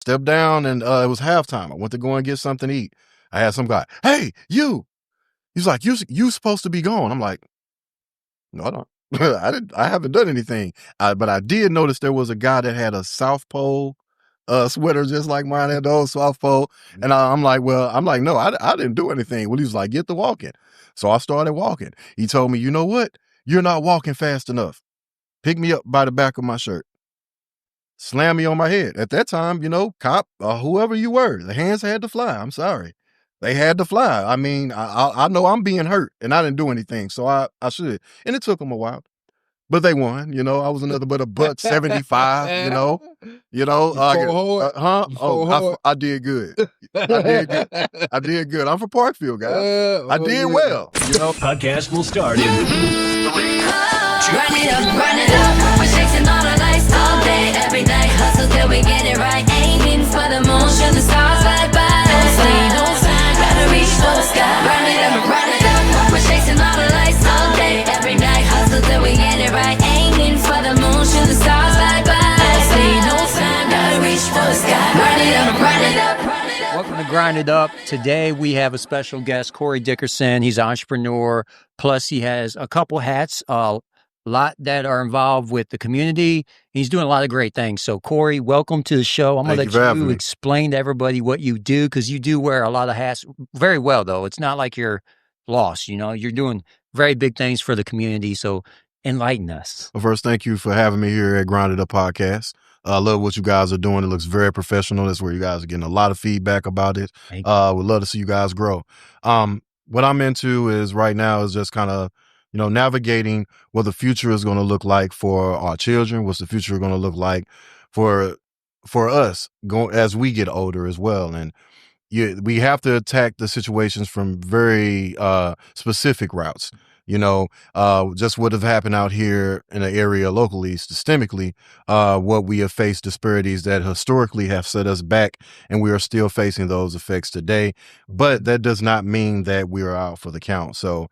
stepped down and it was halftime. I went to go and get something to eat. I had some guy, hey, you. He's like, you supposed to be gone. I'm like, no, I don't. I haven't done anything. But I did notice there was a guy that had a South Pole sweater just like mine had the old South Pole. And I'm like, no, I didn't do anything. Well, he was like, get to walking. So I started walking. He told me, you know what? You're not walking fast enough. Pick me up by the back of my shirt. Slam me on my head. At that time, cop, whoever you were, the hands had to fly. I'm sorry. They had to fly. I mean, I know I'm being hurt and I didn't do anything. So I should. And it took them a while. But they won, I was another but a buck 75, I did good. I did good. I'm from Parkfield, guys. I did well, Podcast will start in. Run it up. We're chasing all the lights all day, every night. Hustle till we get it right. Aiming for the moon, shoot the stars right by. Don't sleep, don't sign, gotta reach for the sky. Run it up. We're chasing all the lights all day, every night. Hustle till we get it right. Aiming for the moon, shoot the stars right by. Don't sleep, don't sign, gotta reach for the sky. Run it up. Welcome to Grind It Up. Today we have a special guest, Corey Dickerson. He's an entrepreneur. Plus he has a couple hats, a lot that are involved with the community. He's doing a lot of great things. So Corey, welcome to the show. I'm going to let you explain to everybody what you do, because you do wear a lot of hats very well, though. It's not like you're lost, you're doing very big things for the community. So enlighten us. Well, first, thank you for having me here at Grind It Up Podcast. I love what you guys are doing. It looks very professional. That's where you guys are getting a lot of feedback about it. Would love to see you guys grow. What I'm into is right now is just kind of, navigating what the future is going to look like for our children. What's the future going to look like for us as we get older as well. And we have to attack the situations from very specific routes. Just what have happened out here in the area locally, systemically, what we have faced disparities that historically have set us back, and we are still facing those effects today. But that does not mean that we are out for the count. So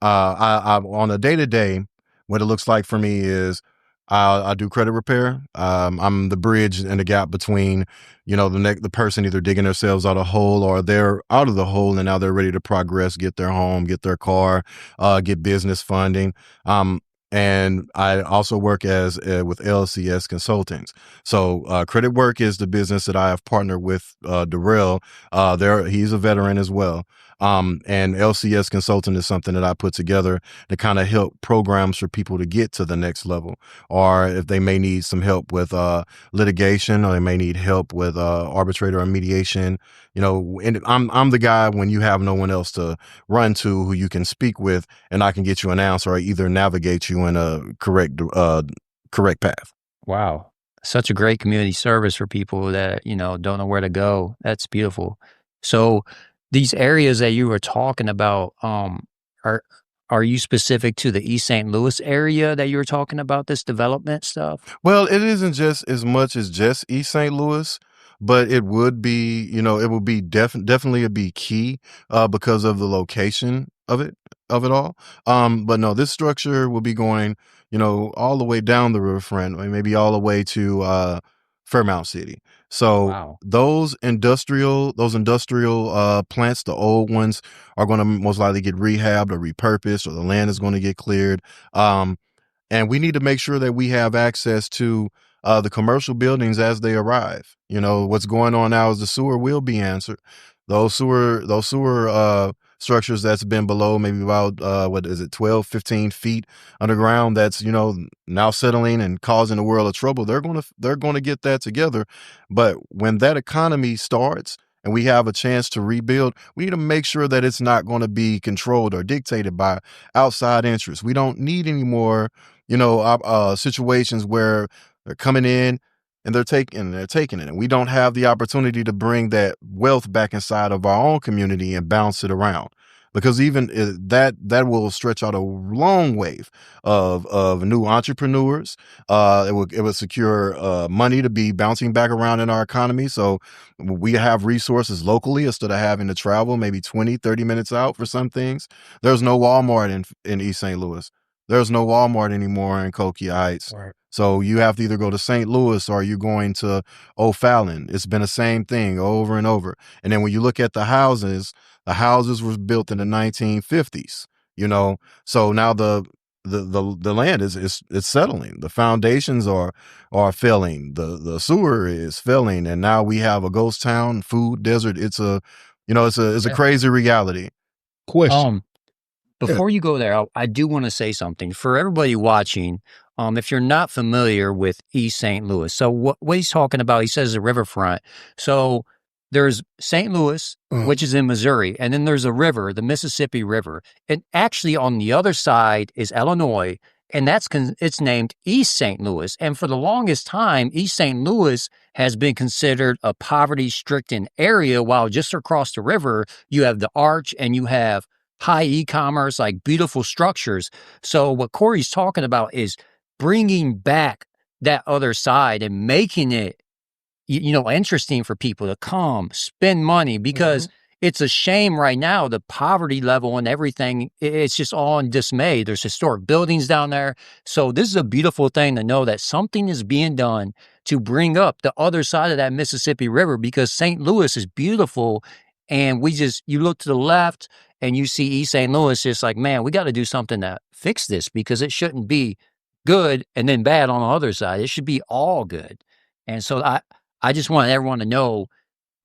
I on a day-to-day, what it looks like for me is I do credit repair. I'm the bridge and the gap between, the person either digging themselves out of a hole or they're out of the hole and now they're ready to progress, get their home, get their car, get business funding. And I also work with LCS Consulting. So credit work is the business that I have partnered with Darrell. He's a veteran as well. And LCS Consulting is something that I put together to kind of help programs for people to get to the next level, or if they may need some help with litigation, or they may need help with arbitrator or mediation. And I'm the guy when you have no one else to run to who you can speak with, and I can get you an answer or either navigate you in a correct path. Wow. Such a great community service for people that, don't know where to go. That's beautiful. So these areas that you were talking about, are you specific to the East St. Louis area that you were talking about, this development stuff? Well, it isn't just as much as just East St. Louis, but it would be, it would be definitely be key because of the location of it all. But no, this structure will be going, all the way down the riverfront, or maybe all the way to Fairmount City. So wow. Those industrial plants, the old ones, are going to most likely get rehabbed or repurposed, or the land is going to get cleared. And we need to make sure that we have access to the commercial buildings as they arrive. What's going on now is the sewer will be answered. Those sewer structures that's been below maybe about 12, 15 feet underground, that's now settling and causing a world of trouble. They're going to get that together. But when that economy starts and we have a chance to rebuild, we need to make sure that it's not going to be controlled or dictated by outside interests. We don't need any more situations where they're coming in and they're taking it, and we don't have the opportunity to bring that wealth back inside of our own community and bounce it around. Because even that will stretch out a long wave of new entrepreneurs. It will secure money to be bouncing back around in our economy. So we have resources locally instead of having to travel maybe 20, 30 minutes out for some things. There's no Walmart in East St. Louis. There's no Walmart anymore in Cahokia Heights. Right. So you have to either go to St. Louis or you're going to O'Fallon. It's been the same thing over and over. And then when you look at the houses were built in the 1950s, you know. So now the land is settling. The foundations are filling. The sewer is filling, and now we have a ghost town, food desert. It's a crazy reality. Question. Before you go there, I do want to say something for everybody watching. If you're not familiar with East St. Louis, so what he's talking about, he says the riverfront. So there's St. Louis, which is in Missouri, and then there's a river, the Mississippi River. And actually on the other side is Illinois, and it's named East St. Louis. And for the longest time, East St. Louis has been considered a poverty-stricken area, while just across the river, you have the Arch and you have high e-commerce, like beautiful structures. So what Corey's talking about is bringing back that other side and making it, interesting for people to come, spend money, because it's a shame right now, the poverty level and everything, it's just all in dismay. There's historic buildings down there. So this is a beautiful thing to know that something is being done to bring up the other side of that Mississippi River, because St. Louis is beautiful. And you look to the left and you see East St. Louis, just like, man, we got to do something to fix this, because it shouldn't be good and then bad on the other side. It should be all good. And so I just want everyone to know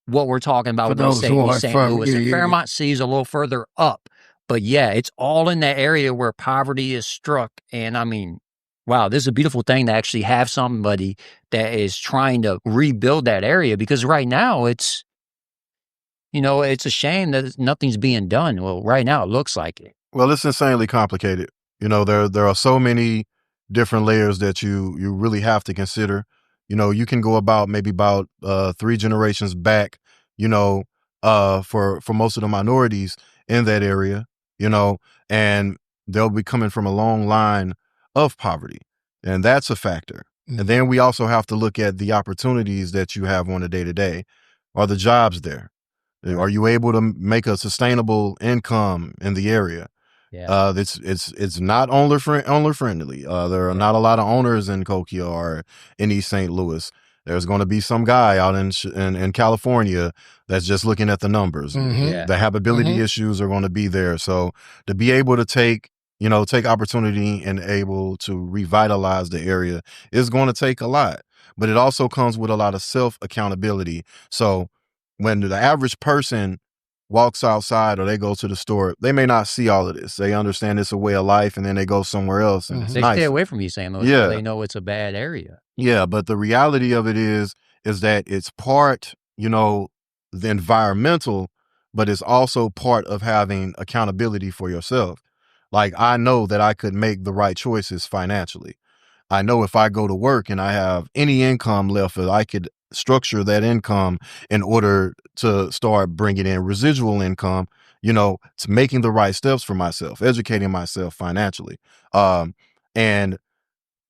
what we're talking about when we say East St. Louis. And Fairmont City is a little further up. But yeah, it's all in that area where poverty is struck. And I mean, wow, this is a beautiful thing to actually have somebody that is trying to rebuild that area, because right now it's a shame that nothing's being done. Well, right now it looks like it. Well, it's insanely complicated. There are so many different layers that you really have to consider. You can go about 3 generations back, for most of the minorities in that area, and they'll be coming from a long line of poverty. And that's a factor. And then we also have to look at the opportunities that you have on a day-to-day. Are the jobs there? Are you able to make a sustainable income in the area? Yeah. It's not owner friendly. There are not a lot of owners in Cahokia or in East St. Louis. There's going to be some guy out in California that's just looking at the numbers. Yeah. The habitability issues are going to be there. So to be able to take opportunity and able to revitalize the area is going to take a lot, but it also comes with a lot of self accountability. So when the average person walks outside or they go to the store, they may not see all of this. They understand it's a way of life, and then they go somewhere else. And it's They nice. stay away from East St. Louis. Yeah. They know it's a bad area. Yeah, but the reality of it is that it's part, the environmental, but it's also part of having accountability for yourself. Like, I know that I could make the right choices financially. I know if I go to work and I have any income left, I could structure that income in order to start bringing in residual income, to making the right steps for myself, educating myself financially. And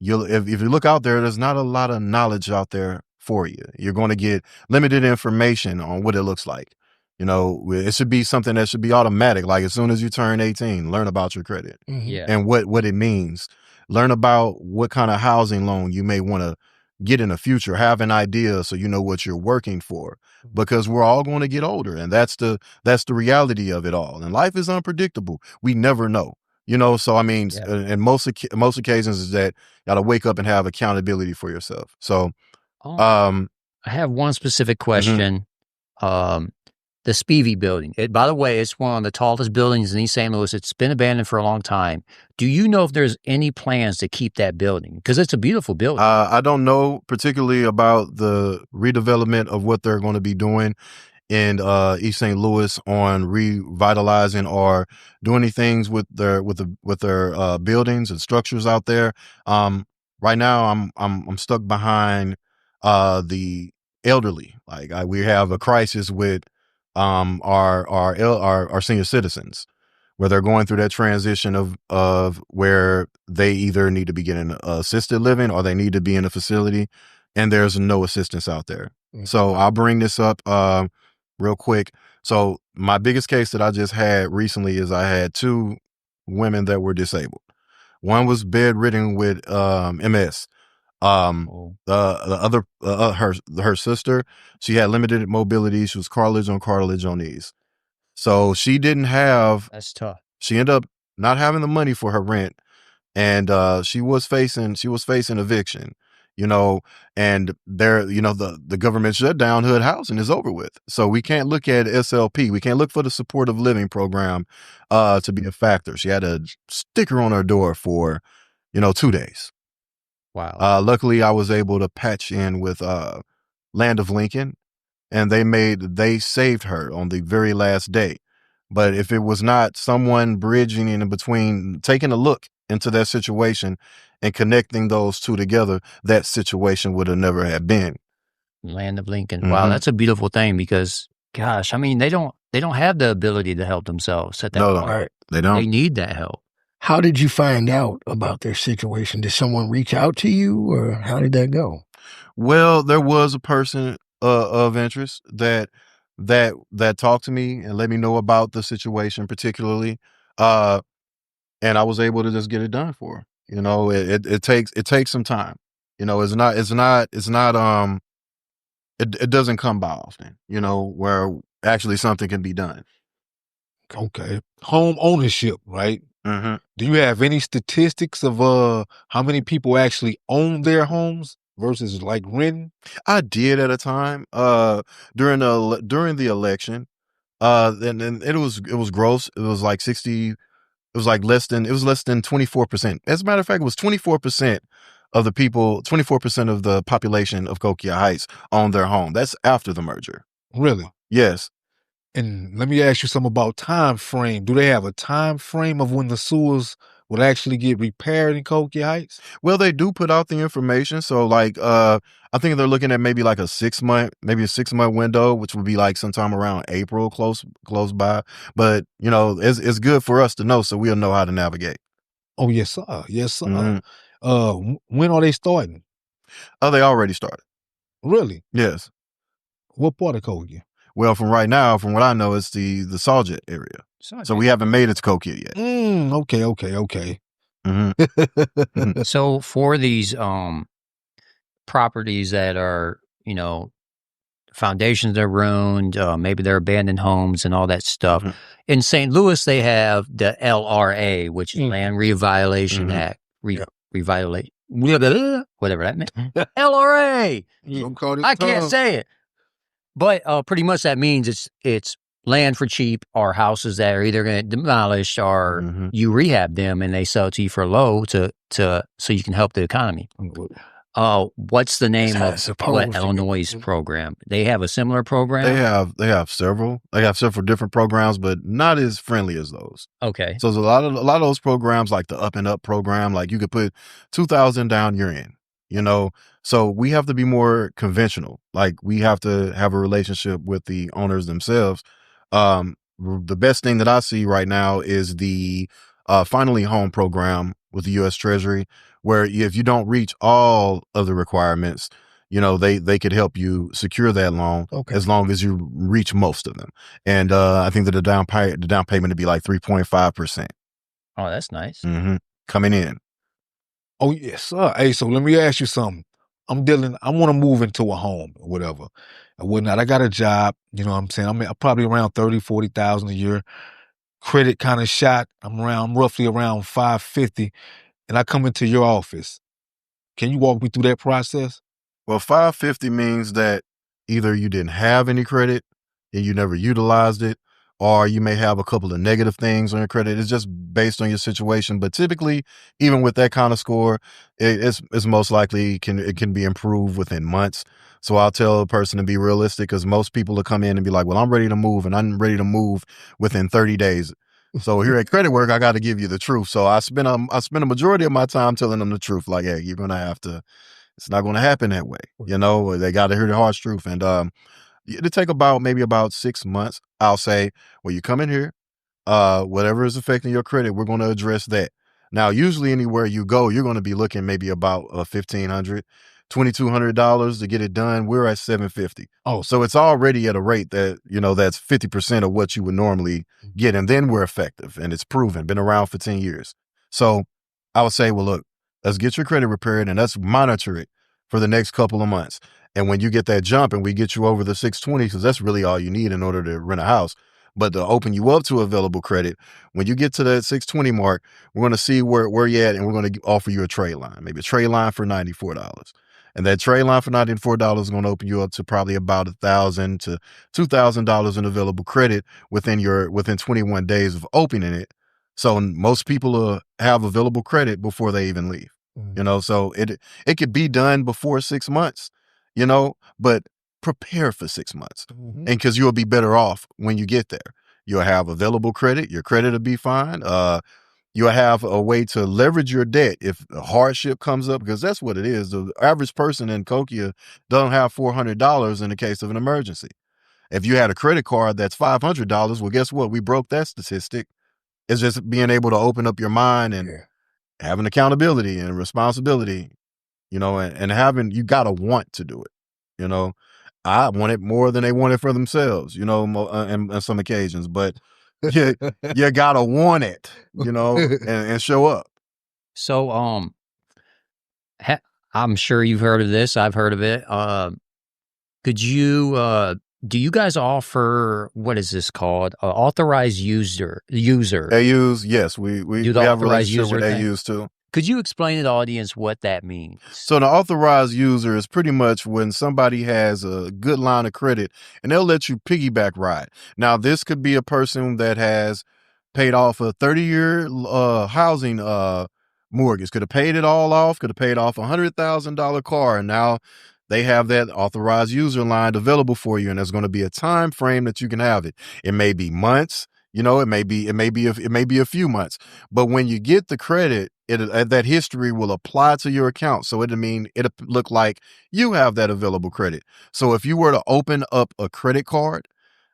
if you look out there, there's not a lot of knowledge out there for you. You're going to get limited information on what it looks like. It should be something that should be automatic. Like, as soon as you turn 18, learn about your credit and what it means. Learn about what kind of housing loan you may want to get in the future. Have an idea so you know what you're working for, because we're all going to get older, and that's the reality of it all. And life is unpredictable. We never know. So I mean, in most occasions is that you got to wake up and have accountability for yourself. So, I have one specific question. The Spivey building. By the way, it's one of the tallest buildings in East St. Louis. It's been abandoned for a long time. Do you know if there's any plans to keep that building? Because it's a beautiful building. I don't know particularly about the redevelopment of what they're going to be doing in East St. Louis on revitalizing or doing any things with their buildings and structures out there. Right now, I'm stuck behind the elderly. Like, we have a crisis with our senior citizens, where they're going through that transition of where they either need to be getting assisted living or they need to be in a facility, and there's no assistance out there. So I'll bring this up real quick. So my biggest case that I just had recently is I had 2 women that were disabled. One was bedridden with MS. The other, her sister, she had limited mobility. She was cartilage on knees. So she didn't have. That's tough. She ended up not having the money for her rent, and she was facing eviction. And there, the government shutdown, hood housing is over with. So we can't look at SLP. We can't look for the supportive living program to be a factor. She had a sticker on her door for 2 days. Wow. Luckily, I was able to patch in with Land of Lincoln, and they saved her on the very last day. But if it was not someone bridging in between, taking a look into that situation and connecting those two together, that situation would have never have been. Land of Lincoln. Wow, that's a beautiful thing because, gosh, I mean, they don't have the ability to help themselves at that point. Right. They don't. They need that help. How did you find out about their situation? Did someone reach out to you, or how did that go? Well, there was a person of interest that talked to me and let me know about the situation particularly, and I was able to just get it done for her. It takes some time. It doesn't come by often. Where actually something can be done. Okay, home ownership, right? Mm-hmm. Do you have any statistics of how many people actually own their homes versus like renting? I did at a time during the election. And it was gross. It was like 60. It was like less than 24%. As a matter of fact, it was 24% of the people, 24% of the population of Cahokia Heights own their home. That's after the merger. Really? Yes. And let me ask you something about time frame. Do they have a time frame of when the sewers would actually get repaired in Cahokia Heights? Well, they do put out the information. So like, I think they're looking at maybe like a 6 month window, which would be like sometime around April, close by. But it's good for us to know, so we'll know how to navigate. Oh, yes, sir. Yes, sir. Mm-hmm. When are they starting? Oh, they already started. Really? Yes. What part of Cahokia? Well, from what I know, it's the Sauget area. So we haven't made it to Cahokia yet. Okay. Mm-hmm. So for these properties that are, foundations are ruined, maybe they're abandoned homes and all that stuff. Mm-hmm. In St. Louis, they have the LRA, which is Land Revitalization Act. Revitalization, whatever that meant. LRA. I can't say it. But pretty much that means it's land for cheap, or houses that are either going to demolish or you rehab them and they sell it to you for low so you can help the economy. What's the name of what Illinois' program? They have a similar program? They have several. They have several different programs, but not as friendly as those. Okay. So there's a lot of those programs, like the Up and Up program, like you could put $2,000 down, you're in. So we have to be more conventional. Like we have to have a relationship with the owners themselves. The best thing that I see right now is the Finally Home program with the U.S. Treasury, where if you don't reach all of the requirements, they could help you secure that loan as long as you reach most of them. And I think that the down payment would be like 3.5%. Oh, that's nice. Coming in. Oh, yes, sir. Hey, so let me ask you something. I want to move into a home or whatever and whatnot. I got a job, you know what I'm saying? I'm probably around 30, 40,000 a year. Credit kind of shot. I'm roughly around 550, and I come into your office. Can you walk me through that process? Well, 550 means that either you didn't have any credit and you never utilized it, or you may have a couple of negative things on your credit. It's just based on your situation. But typically, even with that kind of score, it's most likely it can be improved within months. So I'll tell a person to be realistic, because most people will come in and be like, well, I'm ready to move, and I'm ready to move within 30 days. So here at Credit Work, I got to give you the truth. So I spend a majority of my time telling them the truth. Like, hey, you're going to have to, it's not going to happen that way. They got to hear the harsh truth. And it'll take maybe about 6 months. I'll say, well, you come in here, whatever is affecting your credit, we're going to address that. Now, usually anywhere you go, you're going to be looking maybe about $1,500, $2,200 to get it done. We're at $750. Oh, so it's already at a rate that, that's 50% of what you would normally get. And then we're effective, and it's proven, been around for 10 years. So I would say, well, look, let's get your credit repaired and let's monitor it for the next couple of months. And when you get that jump and we get you over the 620, because that's really all you need in order to rent a house, but to open you up to available credit, when you get to that 620 mark, we're going to see where you're at, and we're going to offer you a trade line, maybe a trade line for $94. And that trade line for $94 is going to open you up to probably about $1,000 to $2,000 in available credit within 21 days of opening it. So most people have available credit before they even leave. So it could be done before 6 months, but prepare for 6 months. And because you'll be better off when you get there. You'll have available credit. Your credit will be fine. You'll have a way to leverage your debt if a hardship comes up, because that's what it is. The average person in Cahokia doesn't have $400 in the case of an emergency. If you had a credit card that's $500, well, guess what? We broke that statistic. It's just being able to open up your mind and having accountability and responsibility, and having, you got to want to do it. I want it more than they want it for themselves, on some occasions, but you got to want it, and show up. So, I'm sure you've heard of this. I've heard of it. Could you, do you guys offer, what is this called? Authorized user. AUs, yes. We have a relationship with thing? AUs too. Could you explain to the audience what that means? So the authorized user is pretty much when somebody has a good line of credit and they'll let you piggyback ride. Now, this could be a person that has paid off a 30-year housing mortgage, could have paid it all off, could have paid off a $100,000 car, and now they have that authorized user line available for you, and there's going to be a time frame that you can have it. It may be months, it may be a few months, but when you get the credit, that history will apply to your account. So it'll look like you have that available credit. So if you were to open up a credit card,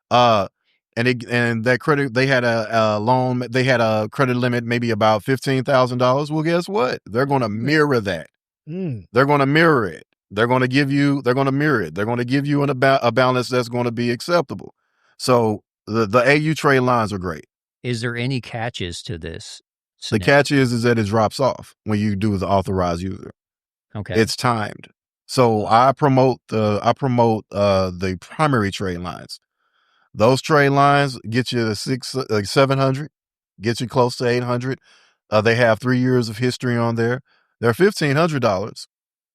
and that credit, they had a loan, they had a credit limit, maybe about $15,000. Well, guess what? They're going to mirror that. They're going to mirror it. They're going to mirror it. They're going to give you a balance that's going to be acceptable. So the AU trade lines are great. Is there any catches to this scenario? The catch is that it drops off when you do the authorized user. Okay. It's timed. So I promote the primary trade lines. Those trade lines get you to 700, get you close to 800. They have 3 years of history on there. They're $1,500,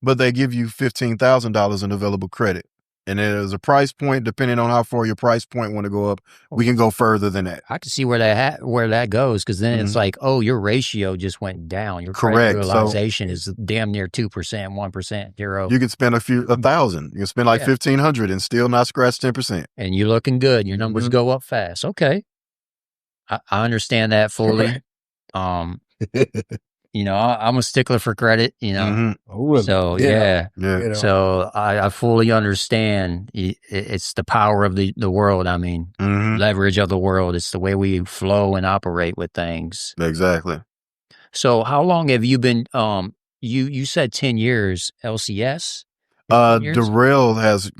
but they give you $15,000 in available credit. And there's a price point, depending on how far your price point want to go up. We can go further than that. I can see where that goes, because then it's like, oh, your ratio just went down. Your credit utilization is damn near 2%, 1%, 0. You can spend $1,000. You can spend like $1,500 and still not scratch 10%. And you're looking good. Your numbers go up fast. Okay, I understand that fully. I'm a stickler for credit, So yeah. So I fully understand. It's the power of the world. I mean, leverage of the world. It's the way we flow and operate with things. Exactly. So how long have you been, you said 10 years, LCS? Darrell has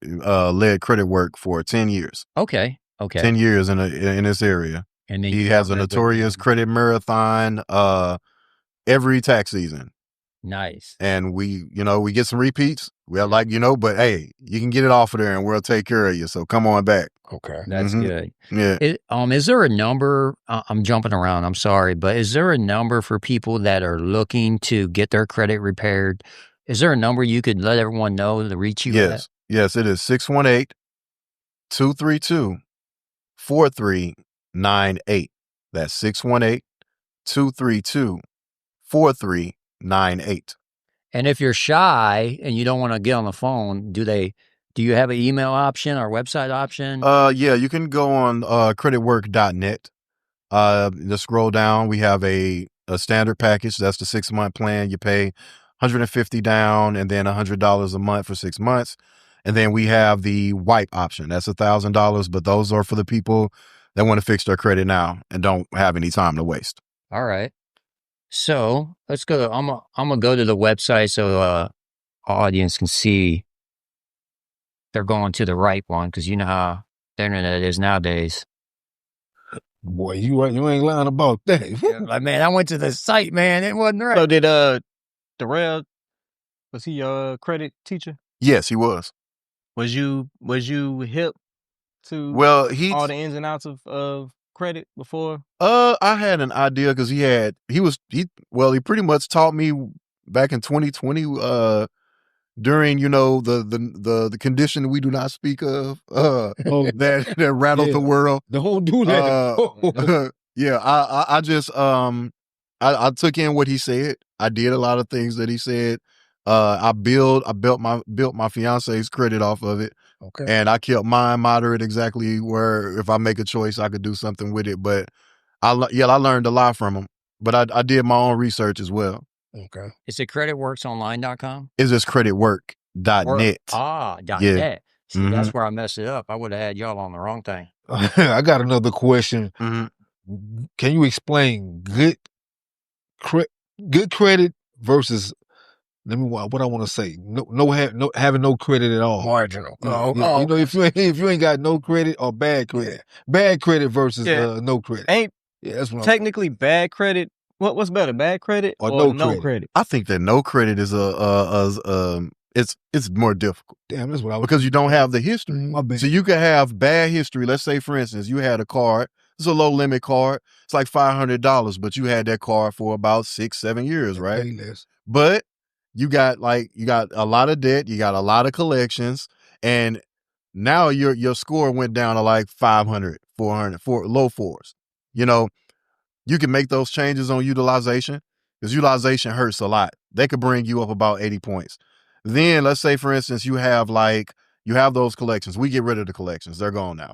led credit work for 10 years. Okay. 10 years in this area. And then he has a notorious credit marathon every tax season. Nice. And we get some repeats. We are like, but hey, you can get it off of there and we'll take care of you. So come on back. Okay. That's good. Yeah. Is there a number? I'm jumping around. I'm sorry, but is there a number for people that are looking to get their credit repaired? Is there a number you could let everyone know to reach you? Yes. Yes, it is 618-232-4398. That's 618-232-4398. And if you're shy and you don't want to get on the phone, do you have an email option or website option? Yeah, you can go on creditwork.net. Just scroll down. We have a standard package. That's the 6-month plan. You pay $150 down and then $100 a month for 6 months. And then we have the wipe option. That's $1,000, but those are for the people that want to fix their credit now and don't have any time to waste. All right. So let's go. I'm gonna go to the website so audience can see they're going to the right one, because you know how the internet is nowadays. Boy, you ain't lying about that. Like, man, I went to the site, man. It wasn't right. So did Darrell, was he your credit teacher? Yes, he was. Was you hip to Well, all the ins and outs of credit before? I had an idea because he pretty much taught me back in 2020 during the condition we do not speak of that rattled the world. Don't do that. Yeah, I just I took in what he said. I did a lot of things that he said. I built my fiance's credit off of it. Okay. And I kept mine moderate, exactly where if I make a choice, I could do something with it. But I learned a lot from him. But I did my own research as well. Okay. Is it creditworksonline.com? It's just creditwork.net. .net. See, that's where I messed it up. I would have had y'all on the wrong thing. I got another question. Can you explain good credit versus what I want to say? Having no credit at all. Marginal. You know, if you ain't got no credit or bad credit, bad credit versus no credit. That's what technically bad credit. What's better, bad credit or no credit? I think that no credit is it's more difficult. Damn, that's what I was, because you don't have the history. My bad. So you could have bad history. Let's say, for instance, you had a card. It's a low limit card. It's like $500, but you had that card for about 6-7 years, right? But you got a lot of debt. You got a lot of collections, and now your score went down to like 500, 400, low fours. You know, you can make those changes on utilization, because utilization hurts a lot. They could bring you up about 80 points. Then let's say, for instance, you have those collections. We get rid of the collections. They're gone now.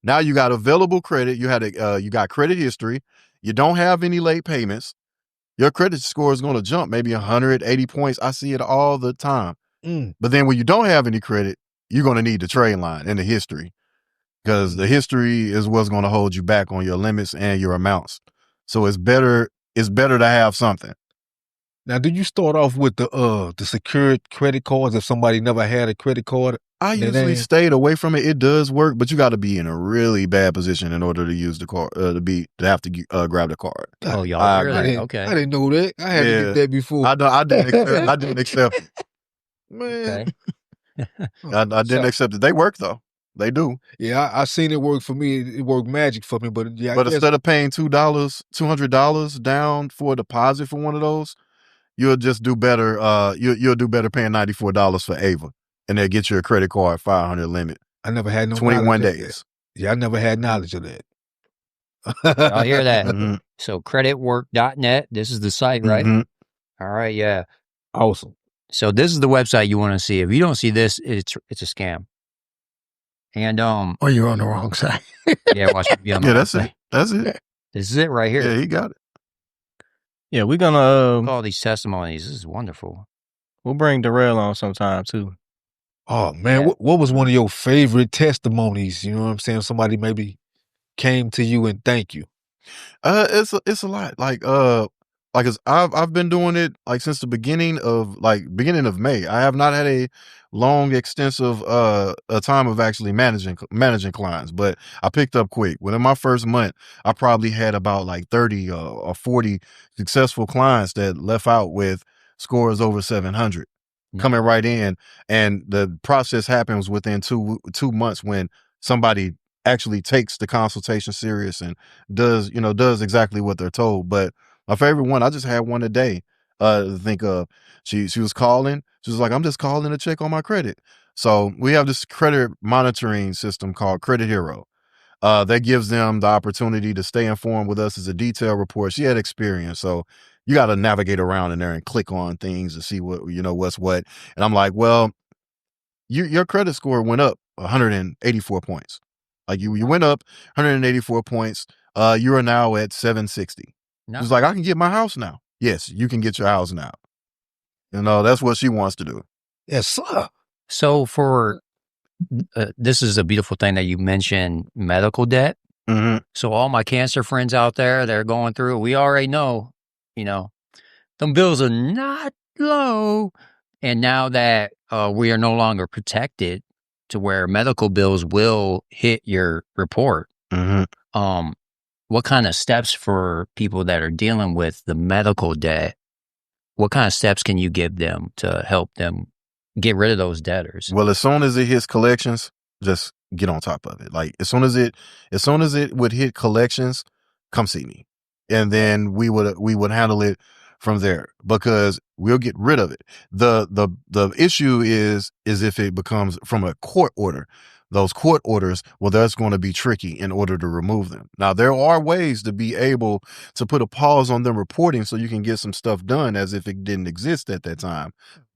Now you got available credit. You got credit history. You don't have any late payments. Your credit score is going to jump maybe 180 points. I see it all the time. But then when you don't have any credit, you're going to need the trade line and the history, because the history is what's going to hold you back on your limits and your amounts. So it's better to have something. Now, did you start off with the secured credit cards if somebody never had a credit card? I usually stayed away from it. It does work, but you got to be in a really bad position in order to use the card, to have to grab the card. Oh, y'all really? Okay. I didn't know that. I had to get that before. I didn't accept it. Man. Okay. I didn't accept it. They work though. They do. Yeah, I seen it work for me. It worked magic for me. But instead of paying $200 down for a deposit for one of those, you'll just do better. You'll do better paying $94 for Ava, and they'll get you a credit card 500 limit. I never had no 21 days. Yeah, I never had knowledge of that. I'll hear that. So creditwork.net. This is the site, right? All right. Yeah. Awesome. So this is the website you want to see. If you don't see this, it's a scam. And or you're on the wrong side. Yeah, watch me be on the wrong that's side. it. That's it. This is it right here. Yeah, he got it. Yeah, we're gonna all these testimonies. This is wonderful. We'll bring Darrell on sometime too. Oh man, what was one of your favorite testimonies? You know what I'm saying? Somebody maybe came to you and thank you. It's a lot. Like I've been doing it like since the beginning of May. I have not had a long, extensive a time of actually managing clients, but I picked up quick. Within my first month, I probably had about like 30 or 40 successful clients that left out with scores over 700 coming right in, and the process happens within 2 months when somebody actually takes the consultation serious and does exactly what they're told. But my favorite one, I just had one today. To think of, she was calling. She was like, "I'm just calling to check on my credit." So we have this credit monitoring system called Credit Hero. That gives them the opportunity to stay informed with us as a detailed report. She had experience, so you got to navigate around in there and click on things to see what's what. And I'm like, well, your credit score went up 184 points. Like you went up 184 points. You are now at 760. No. She's like, I can get my house now. Yes, you can get your house now. That's what she wants to do. Yes, sir. So for this is a beautiful thing that you mentioned, medical debt. So all my cancer friends out there, they're going through. We already know, them bills are not low. And now that we are no longer protected to where medical bills will hit your report, what kind of steps for people that are dealing with the medical debt? What kind of steps can you give them to help them get rid of those debtors? Well, as soon as it hits collections, just get on top of it. Like as soon as it would hit collections, come see me, and then we would handle it from there because we'll get rid of it. The issue is if it becomes from a court order. Those court orders, well, that's going to be tricky in order to remove them. Now, there are ways to be able to put a pause on them reporting so you can get some stuff done as if it didn't exist at that time.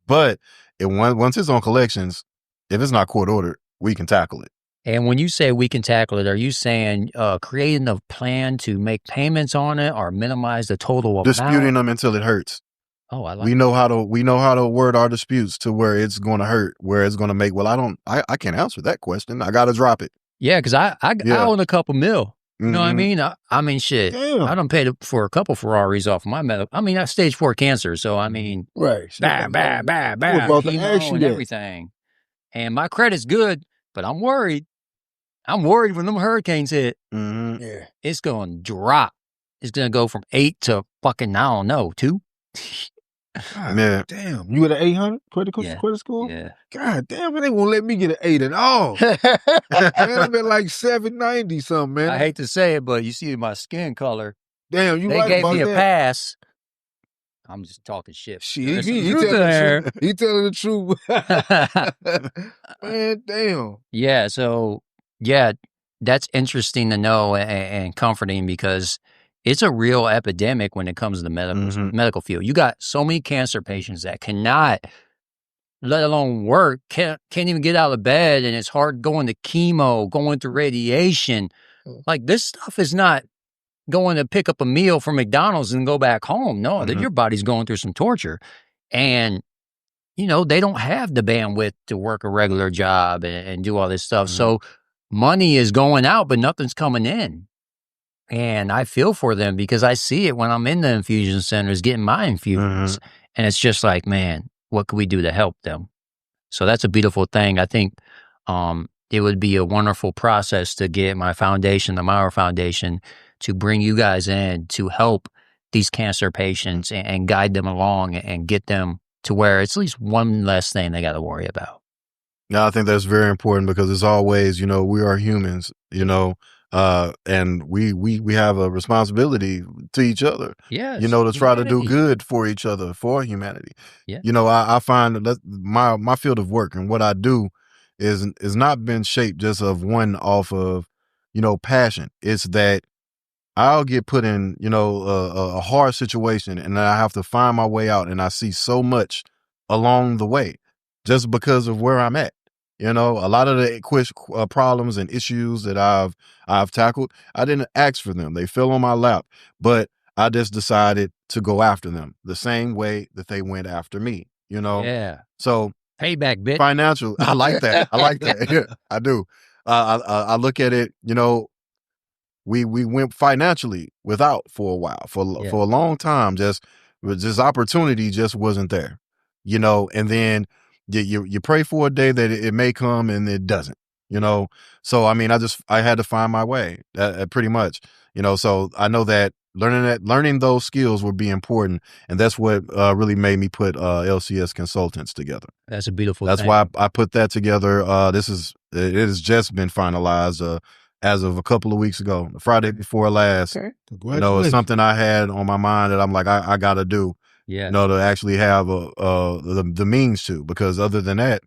But once it's on collections, if it's not court ordered, we can tackle it. And when you say we can tackle it, are you saying creating a plan to make payments on it or minimize the total amount? Disputing them until it hurts. Oh, I like we know how to word our disputes to where it's going to hurt, where it's going to make, well, I can't answer that question. I got to drop it. Yeah, because I own a couple mil. You know what I mean? I mean, shit. Damn. I done paid for a couple Ferraris off my medical. I mean, I stage 4 cancer, so I mean, Right. bam, chemo and everything. And my credit's good, but I'm worried. I'm worried when them hurricanes hit. Mm-hmm. Yeah. It's going to drop. It's going to go from 8 to fucking, I don't know, 2. God Yeah. damn. You at an 800 credit score? Yeah. God damn, it ain't gonna let me get an 8 at all. Man, I've been like 790 something, man. I hate to say it, but you see my skin color. Damn, you They right gave about me a that. pass. I'm just talking shit. Shit, There's some he truth telling there. the truth. He telling the truth. Man, damn. Yeah, so yeah, that's interesting to know and comforting because it's a real epidemic when it comes to the medical field. You got so many cancer patients that cannot, let alone work, can't even get out of bed, and it's hard going to chemo, going to radiation. Like this stuff is not going to pick up a meal from McDonald's and go back home. No, your body's going through some torture. And, you know, they don't have the bandwidth to work a regular job and do all this stuff. So money is going out, but nothing's coming in. And I feel for them because I see it when I'm in the infusion centers getting my infusions. And it's just like, man, what can we do to help them? So that's a beautiful thing. I think it would be a wonderful process to get my foundation, the Maurer Foundation, to bring you guys in to help these cancer patients and guide them along and get them to where it's at least one less thing they got to worry about. Yeah, I think that's very important because it's always, you know, we are humans, you know, and we have a responsibility to each other, yes, you know, to try to do good for each other, for humanity. Yeah. You know, I find that my field of work and what I do is not been shaped just of one off of, you know, passion. It's that I'll get put in, you know, a hard situation and I have to find my way out. And I see so much along the way just because of where I'm at. You know, a lot of the problems and issues that I've tackled, I didn't ask for them. They fell on my lap, but I just decided to go after them the same way that they went after me, you know? Yeah. So payback, bitch. Financial. I like that. I like that. Yeah, I do. I look at it, you know, we went financially without for a while, for a long time, just opportunity just wasn't there, you know, and then you pray for a day that it may come and it doesn't, you know? So, I mean, I had to find my way pretty much, you know? So I know that learning those skills would be important. And that's what really made me put LCS Consultants together. That's a beautiful That's thing. why I put that together. It has just been finalized as of a couple of weeks ago, Friday before last. Okay. You know, it's something I had on my mind that I'm like, I got to do. Yeah. You know, to actually have the means to, because other than that,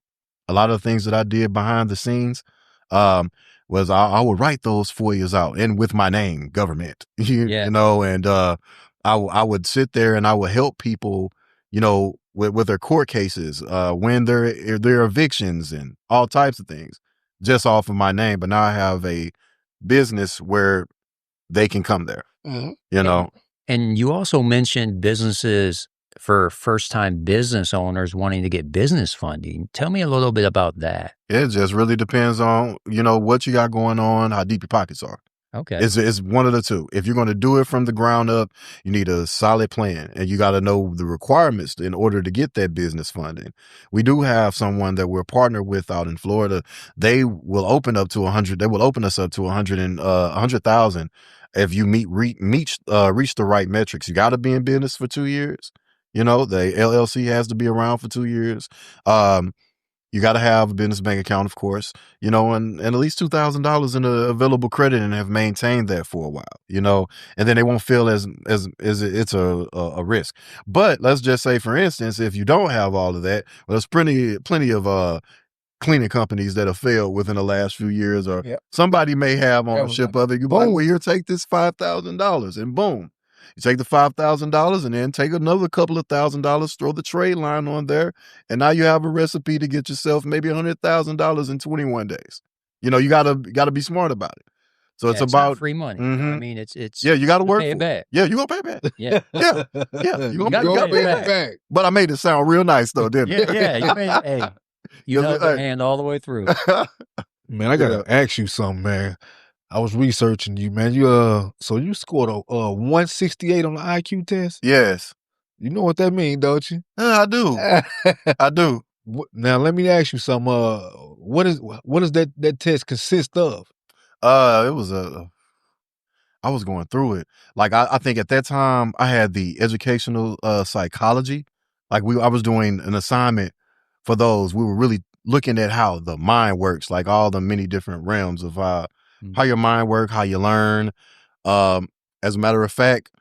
a lot of things that I did behind the scenes was I would write those FOIAs out and with my name, government, you know, and I would sit there and I would help people, you know, with their court cases, when their evictions and all types of things just off of my name. But now I have a business where they can come there, you know. And you also mentioned businesses for first-time business owners wanting to get business funding. Tell me a little bit about that. It just really depends on, you know, what you got going on, how deep your pockets are. Okay. It's one of the two. If you're going to do it from the ground up, you need a solid plan, and you got to know the requirements in order to get that business funding. We do have someone that we're partnered with out in Florida. They will open up to 100. They will open us up to 100,000 if you reach the right metrics. You got to be in business for 2 years. The LLC has to be around for 2 years. You got to have a business bank account, of course, and at least $2,000 in available credit, and have maintained that for a while, and then they won't feel as it's a risk. But let's just say, for instance, if you don't have all of that, well, there's plenty of cleaning companies that have failed within the last few years, or somebody may have ownership of it. You like, well, here, take this $5,000, and boom. You take the $5,000 and then take another couple of $1,000, throw the trade line on there, and now you have a recipe to get yourself maybe $100,000 in 21 days. You gotta be smart about it. So it's about not free money. Mm-hmm. I mean, it's you gotta work pay for it back. Yeah, you gonna pay it back. Yeah, you gotta pay it back. But I made it sound real nice though, didn't it? You made it. Hey, you held the hand all the way through. Man, I gotta ask you something, man. I was researching you, man. So you scored a 168 on the IQ test? Yes. You know what that means, don't you? I do. I do. Now let me ask you something. What does that test consist of? It was I was going through it. Like I think at that time I had the educational psychology. Like I was doing an assignment for those. We were really looking at how the mind works, like all the many different realms of how your mind works, how you learn. As a matter of fact,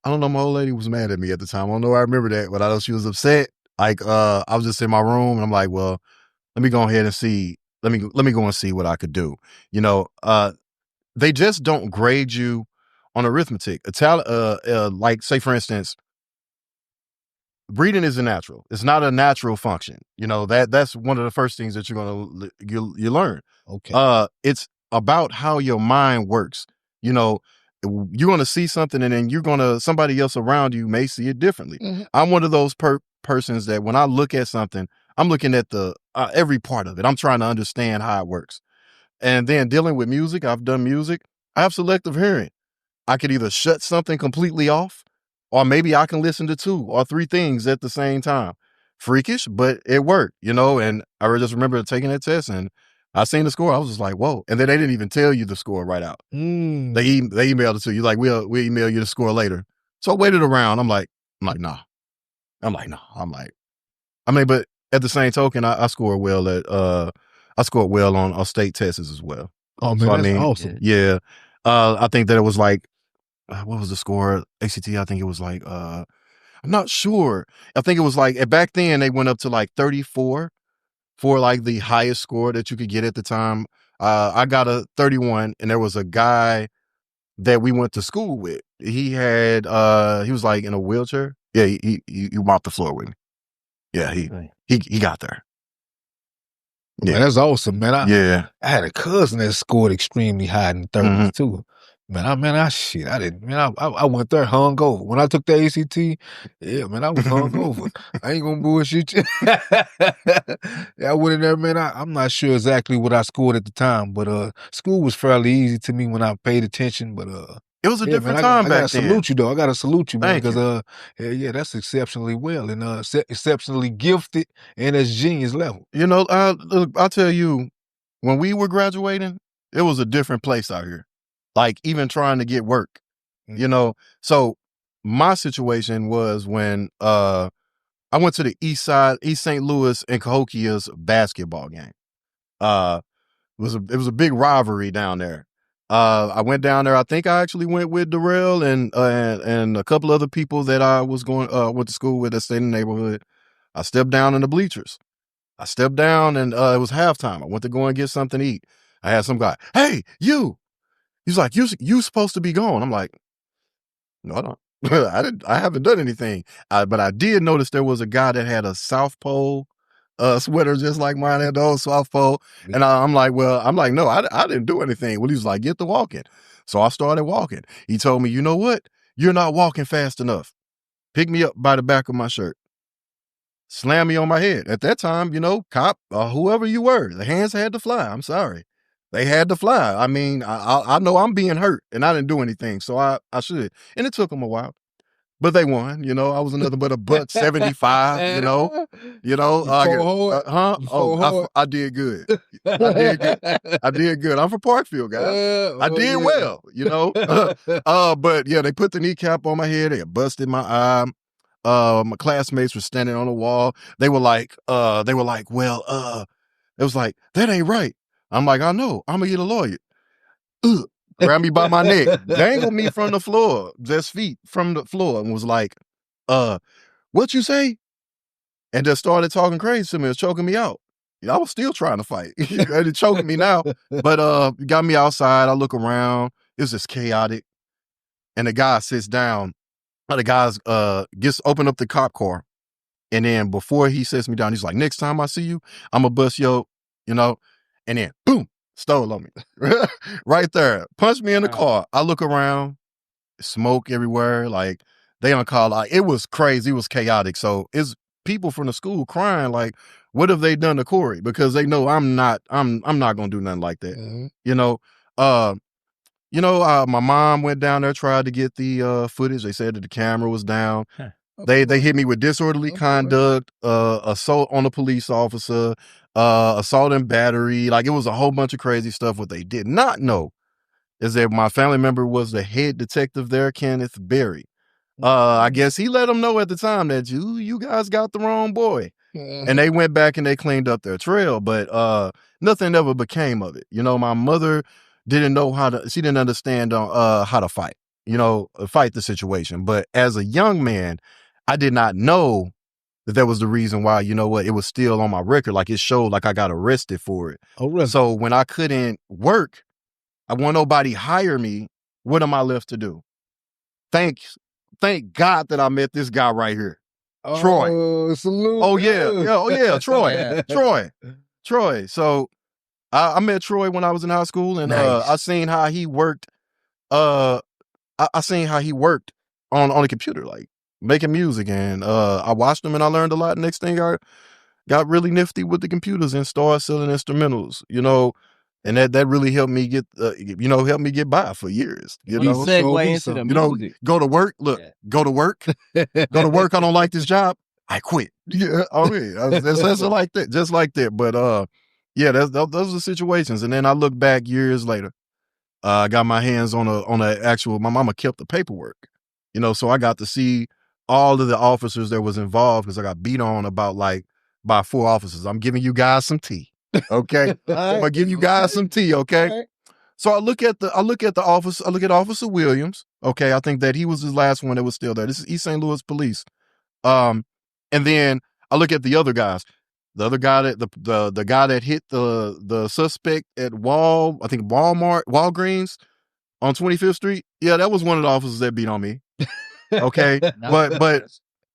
I don't know, my old lady was mad at me at the time. I don't know why I remember that, but I know she was upset. Like I was just in my room and I'm like, well, let me go ahead and see. Let me go and see what I could do. They just don't grade you on arithmetic. Like say for instance, reading is a natural. It's not a natural function. That's one of the first things that you learn. Okay. It's about how your mind works. You're going to see something and then somebody else around you may see it differently. Mm-hmm. I'm one of those persons that when I look at something, I'm looking at the every part of it. I'm trying to understand how it works. And then dealing with music, I've done music. I have selective hearing. I could either shut something completely off, or maybe I can listen to 2 or 3 things at the same time. Freakish, but it worked, and I just remember taking that test and I seen the score. I was just like, whoa. And then they didn't even tell you the score right out. They emailed it to you. Like, we'll email you the score later. So I waited around. I'm like, nah. But at the same token, I scored well on state tests as well. Oh man, that's awesome. Yeah. I think that it was like, what was the score? ACT, I think it was like, I'm not sure. I think it was like, back then they went up to like 34 for like the highest score that you could get at the time. I got a 31, and there was a guy that we went to school with. He was like in a wheelchair. Yeah, he mopped the floor with me. Yeah, he got there. Yeah, man, that's awesome, man. I had a cousin that scored extremely high in the 30s too. Man, I didn't, man, I went there hungover. When I took the ACT, yeah, man, I was hungover. I ain't gonna bullshit you. Yeah, I went in there, man, I'm not sure exactly what I scored at the time, but school was fairly easy to me when I paid attention, but it was a different time back then. I gotta salute you, man, because that's exceptionally well and exceptionally gifted and it's genius level. I'll tell you, when we were graduating, it was a different place out here. Like even trying to get work, So my situation was when I went to the East St. Louis and Cahokia's basketball game. It was a big rivalry down there. I went down there. I think I actually went with Darrell and a couple other people that I was went to school with that stayed in the neighborhood. I stepped down in the bleachers. I stepped down and it was halftime. I went to go and get something to eat. I had some guy, hey, you. He's like, you supposed to be gone. I'm like, no, I don't. I haven't done anything. But I did notice there was a guy that had a South Pole sweater just like mine had the old South Pole. And I'm like, no, I didn't do anything. Well, he was like, get to walking. So I started walking. He told me, you know what? You're not walking fast enough. Pick me up by the back of my shirt. Slam me on my head. At that time, cop, whoever you were, the hands had to fly. I'm sorry. They had to fly. I mean, I know I'm being hurt, and I didn't do anything, so I should. And it took them a while, but they won. You know, I was another but a butt 75. You know. I did good. I did good. I did good. I'm from Parkfield, guys. I did well. You know. But yeah, they put the kneecap on my head. They busted my eye. My classmates were standing on the wall. They were like, well, it was like, that ain't right. I'm like, I know. I'm gonna get a lawyer. Grabbed me by my neck, dangled me from the floor, just feet from the floor, and was like, what you say? And just started talking crazy to me. It was choking me out. You know, I was still trying to fight. It's choking me now. But got me outside. I look around. It was just chaotic. And the guy sits down. The guy's open up the cop car. And then before he sets me down, he's like, next time I see you, I'm gonna bust yo, you know, and then boom, stole on me. Right there. Punched me in the car. I look around, smoke everywhere. Like they on call. Like, it was crazy. It was chaotic. So it's people from the school crying, like, what have they done to Corey? Because they know I'm not gonna do nothing like that. Mm-hmm. My mom went down there, tried to get the footage. They said that the camera was down. Huh. They hit me with disorderly conduct, assault on a police officer, assault and battery. Like, it was a whole bunch of crazy stuff. What they did not know is that my family member was the head detective there, Kenneth Berry. I guess he let them know at the time that you guys got the wrong boy. Mm-hmm. And they went back and they cleaned up their trail, but nothing ever became of it. You know, my mother didn't know she didn't understand how to fight, fight the situation. But as a young man, I did not know that was the reason why, it was still on my record. Like, it showed like I got arrested for it. Oh, really? So when I couldn't work, I want nobody hire me. What am I left to do? Thank God that I met this guy right here. Troy. Salute. Oh yeah. Troy. Troy. So I met Troy when I was in high school, and nice. I seen how he worked. I seen how he worked on the computer, like making music, and I watched him and I learned a lot. Next thing, I got really nifty with the computers and started selling instrumentals, and that really helped me get helped me get by for years. You segue into the music. Go to work. Look, go to work. Go to work. I don't like this job. I quit. Yeah, that's like that, just like that. But yeah, those are the situations. And then I look back years later. I got my hands on a actual. My mama kept the paperwork, so I got to see all of the officers that was involved, because I got beat on by 4 officers. I'm giving you guys some tea, okay? I'm gonna give you guys some tea, okay? Right. So I look at Officer Williams, okay? I think that he was his last one that was still there. This is East St. Louis Police. And then I look at the other guys. The other guy the guy that hit the suspect at Walgreens on 25th Street. Yeah, that was one of the officers that beat on me. Okay. but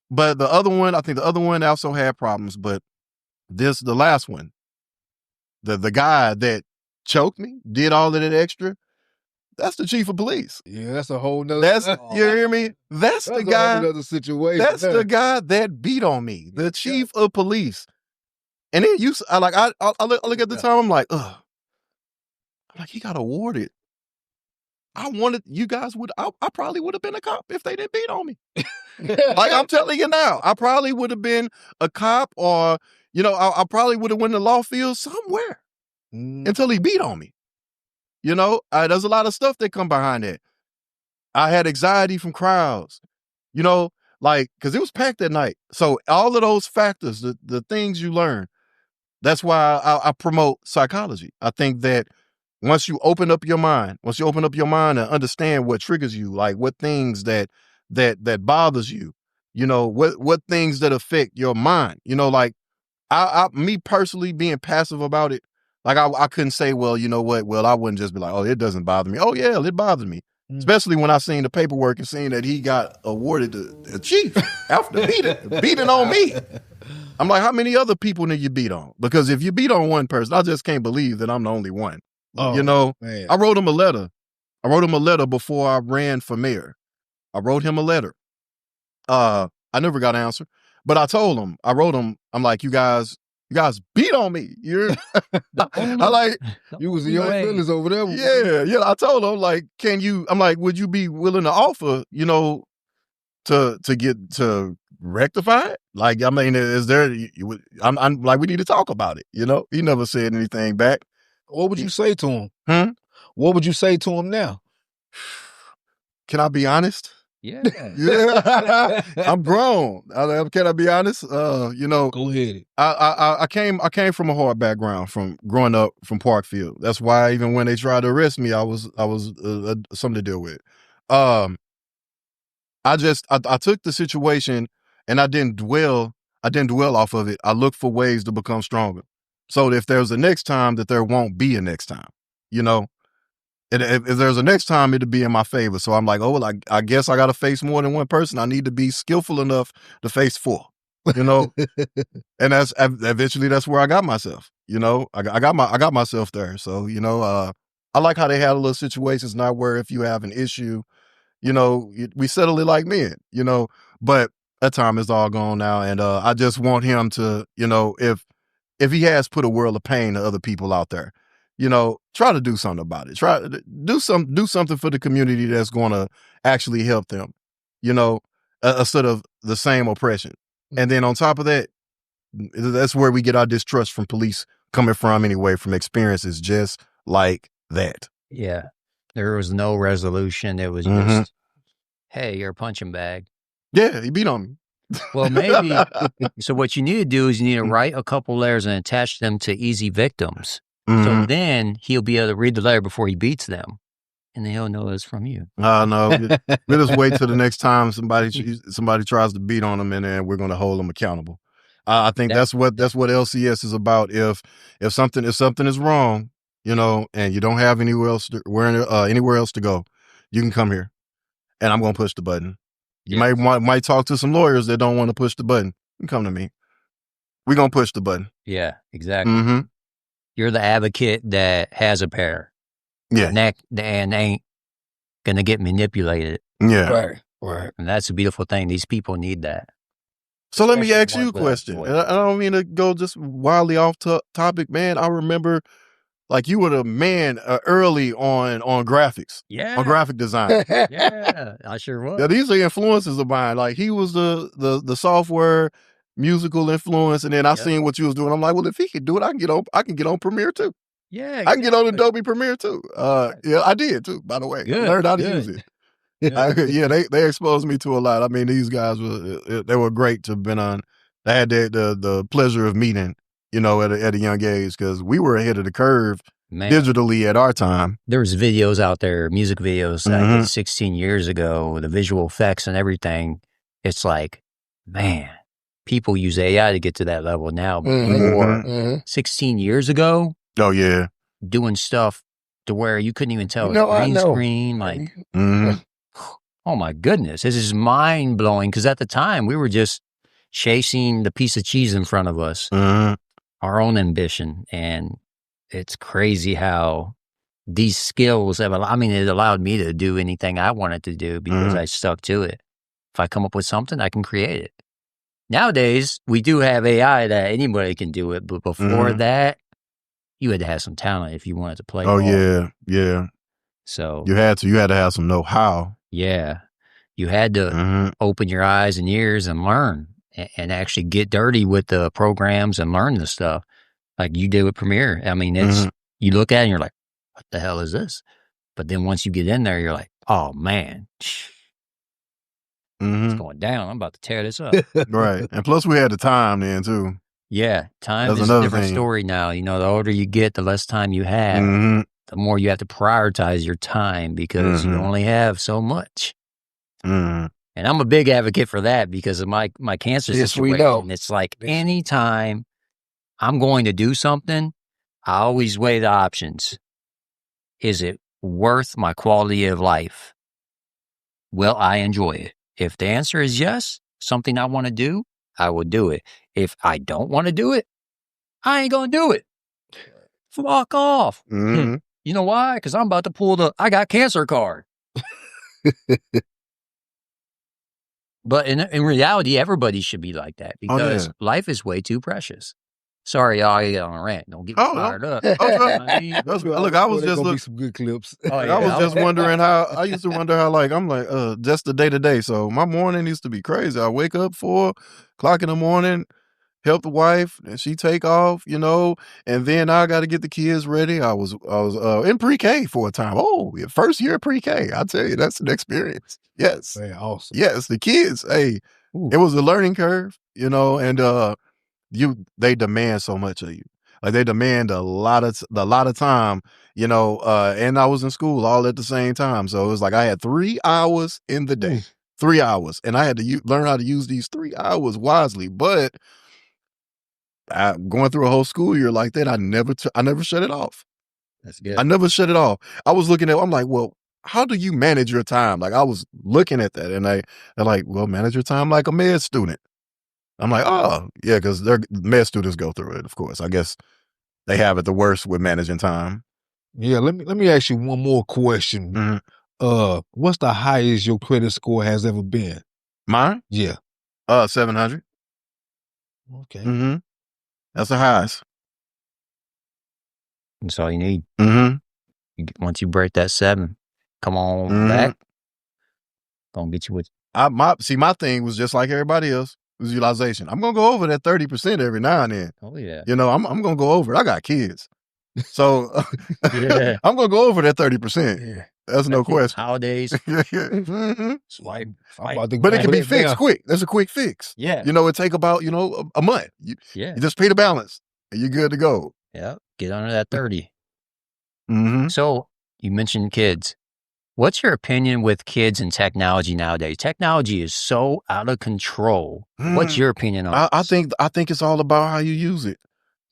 the other one, I think the other one also had problems, but the last one, the guy that choked me, did all of that extra, that's the chief of police. Yeah, that's a whole nother. You hear me? That's the guy. Another situation. That's the guy that beat on me. The chief of police. And then I look at the time. I'm like, ugh. I'm like, he got awarded. I wanted you guys would. I probably would have been a cop if they didn't beat on me. Like, I'm telling you now, I probably would have been a cop, or I probably would have went to law field somewhere until he beat on me. There's a lot of stuff that come behind that. I had anxiety from crowds. Because it was packed that night. So all of those factors, the things you learn. That's why I promote psychology. I think that once you open up your mind and understand what triggers you, like what things that bothers you, what things that affect your mind, like me personally being passive about it, like I couldn't say, well, you know what? Well, I wouldn't just be like, oh, it doesn't bother me. Oh yeah, it bothers me. Especially when I seen the paperwork and seen that he got awarded the chief after beating on me. I'm like, how many other people did you beat on? Because if you beat on one person, I just can't believe that I'm the only one. Oh, man. I wrote him a letter. Before I ran for mayor. I wrote him a letter. I never got an answer, but I told him, I'm like, you guys, you guys beat on me. You're, I like, you was in your feelings over there. Yeah. I told him, like, I'm like, would you be willing to offer, to get to rectify it? Like, I mean, is there, I'm like, we need to talk about it. He never said anything back. What would you say to him? What would you say to him now? Can I be honest? Yeah. Yeah. I'm grown. Can I be honest? Go ahead. I came from a hard background from growing up from Parkfield. That's why even when they tried to arrest me, I was something to deal with. I took the situation and I didn't dwell off of it. I looked for ways to become stronger. So if there's a next time, that there won't be a next time, And if there's a next time, it'll be in my favor. So I'm like, I guess I got to face more than one person. I need to be skillful enough to face 4, and that's eventually that's where I got myself. I got myself there. So I like how they handle those situations, not where if you have an issue, we settle it like men, but that time is all gone now. And I just want him to, if he has put a world of pain to other people out there, try to do something about it. Try to do something for the community that's going to actually help them, instead of the same oppression. And then on top of that, that's where we get our distrust from police coming from anyway, from experiences just like that. Yeah. There was no resolution. It was just, hey, you're a punching bag. Yeah, he beat on me. Well, maybe. So what you need to do is you need to write a couple letters and attach them to easy victims. So then he'll be able to read the letter before he beats them, and then he'll know it's from you. No, we'll just wait till the next time somebody tries to beat on him, and then we're going to hold them accountable. I think that's what LCS is about. If something is wrong, and you don't have anywhere else to go, you can come here, and I'm going to push the button. You might talk to some lawyers that don't want to push the button. You can come to me. We're going to push the button. Yeah, exactly. You're the advocate that has a pair. Yeah. And ain't going to get manipulated. Yeah. Right. And that's a beautiful thing. These people need that. So let me ask you a question. And I don't mean to go just wildly off topic, man. I remember, like, you were the man early on graphics. Yeah. On graphic design. Yeah, I sure was. Yeah, these are influences of mine. Like, he was the software musical influence, and then I seen what you was doing. I'm like, well, if he could do it, I can get on Premiere too. Yeah, exactly. I can get on Adobe Premiere too. Yeah, I did too, by the way. Good, I learned how to use it. They exposed me to a lot. I mean, these guys they were great to have been on. I had the pleasure of meeting, at a young age, because we were ahead of the curve digitally at our time. There was videos out there, music videos that I did 16 years ago, the visual effects and everything. It's like, man, people use AI to get to that level now. Before 16 years ago, oh yeah, doing stuff to where you couldn't even tell green screen. Like, oh my goodness, this is mind blowing. Because at the time, we were just chasing the piece of cheese in front of us, our own ambition, and it's crazy how these skills have. I mean, it allowed me to do anything I wanted to do because I stuck to it. If I come up with something, I can create it. Nowadays, we do have AI that anybody can do it, but before that, you had to have some talent if you wanted to play. Oh yeah. So you had to have some know-how. Yeah, you had to open your eyes and ears and learn, and actually get dirty with the programs and learn the stuff like you did with Premiere. I mean, it's you look at it and you're like, what the hell is this? But then once you get in there, you're like, oh man. It's going down. I'm about to tear this up. Right. And plus we had the time then too. Yeah. Time is a different story now. The older you get, the less time you have. The more you have to prioritize your time because you only have so much. And I'm a big advocate for that because of my cancer situation. We know. It's like anytime I'm going to do something, I always weigh the options. Is it worth my quality of life? Will I enjoy it? If the answer is yes, something I want to do, I will do it. If I don't want to do it, I ain't going to do it. Fuck off. You know why? Because I'm about to pull I got cancer card. But in reality, everybody should be like that because life is way too precious. Sorry, y'all, I get on a rant. Don't get me fired up. Look, I was just be some good clips. I was just wondering how I used to wonder how just the day to day. So my morning used to be crazy. I wake up 4:00 in the morning, help the wife, and she take off, and then I got to get the kids ready. I was in pre-K for a time. Oh, first year pre-K. I tell you, that's an experience. Yes, Man, awesome. yes, the kids. Hey, it was a learning curve, and they demand so much of you. Like they demand a lot of time, and I was in school all at the same time. So it was like I had 3 hours in the day, 3 hours, and I had to learn how to use these 3 hours wisely. But going through a whole school year like that, I never shut it off. That's good. I never shut it off. I was looking I'm like, well, how do you manage your time? Like I was looking at that, and they're like, well, manage your time like a med student. I'm like, oh, yeah, because med students go through it, of course. I guess they have it the worst with managing time. Yeah, let me ask you one more question. Mm-hmm. What's the highest your credit score has ever been? Mine? Yeah. 700. Okay. Mm-hmm. That's the highest. That's all you need. Mm-hmm. Once you break that 7, come on back. Gonna get you with. My thing was just like everybody else. Visualization. I'm gonna go over that 30% every now and then. Oh yeah. I'm gonna go over it. I got kids, so Yeah. I'm gonna go over that 30%. Yeah. That's no question. Holidays. Mm-hmm. Swipe. But it can be fixed quick. That's a quick fix. Yeah. It take about a month. You just pay the balance and you're good to go. Yeah. Get under that 30. Mm-hmm. So you mentioned kids. What's your opinion with kids and technology nowadays? Technology is so out of control. What's your opinion on I think it's all about how you use it.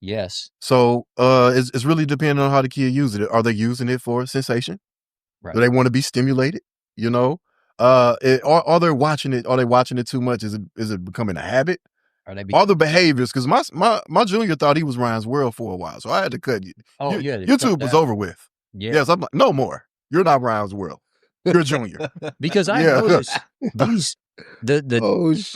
Yes. So it's really depending on how the kid uses it. Are they using it for sensation? Right. Do they want to be stimulated? Are they watching it? Are they watching it too much? Is it becoming a habit? Are the behaviors? Because my junior thought he was Ryan's World for a while, so I had to cut you. Oh yeah, YouTube was over with. Yeah. Yes, I'm like, no more. You're not Ryan's World. You're Junior. Because I noticed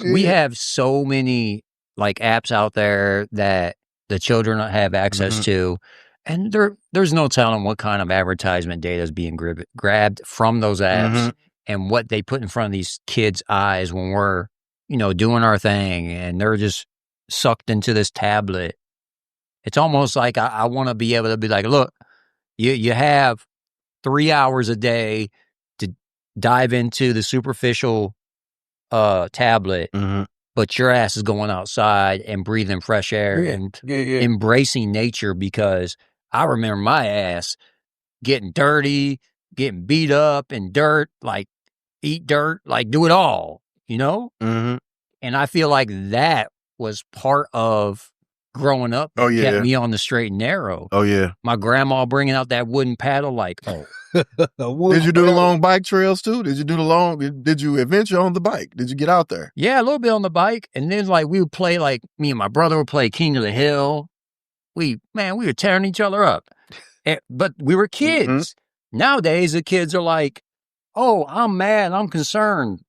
we have so many like apps out there that the children have access to, and there's no telling what kind of advertisement data is being grabbed from those apps and what they put in front of these kids' eyes when we're doing our thing, and they're just sucked into this tablet. It's almost like I want to be able to be like, look, you have 3 hours a day to dive into the superficial tablet, but your ass is going outside and breathing fresh air and embracing nature, because I remember my ass getting dirty, getting beat up in dirt, like eat dirt, like do it all, And I feel like that was part of growing up. Oh yeah, kept me on the straight and narrow. Oh yeah, my grandma bringing out that wooden paddle, like, oh. Did you do the long bike trails too? Did you adventure on the bike? Did you get out there? Yeah, a little bit on the bike. And then like we would play, like me and my brother would play King of the Hill. We were tearing each other up. But we were kids. Nowadays the kids are like, oh, I'm mad, I'm concerned.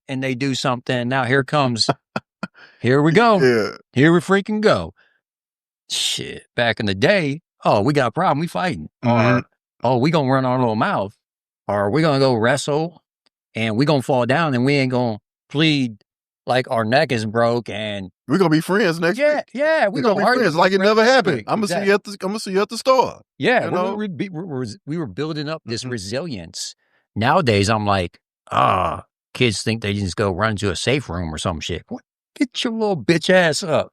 And they do something. Now here we go. Yeah. Here we freaking go. Shit. Back in the day, oh, we got a problem, we fighting. Or, oh, we gonna run our little mouth. Or we gonna go wrestle and we gonna fall down and we ain't gonna plead like our neck is broke and we're gonna be friends next week. Yeah, we're gonna be friends like it never happened. I'm gonna see you at the store. Yeah, we were building up this resilience. Nowadays, I'm like, kids think they just go run to a safe room or some shit. Get your little bitch ass up.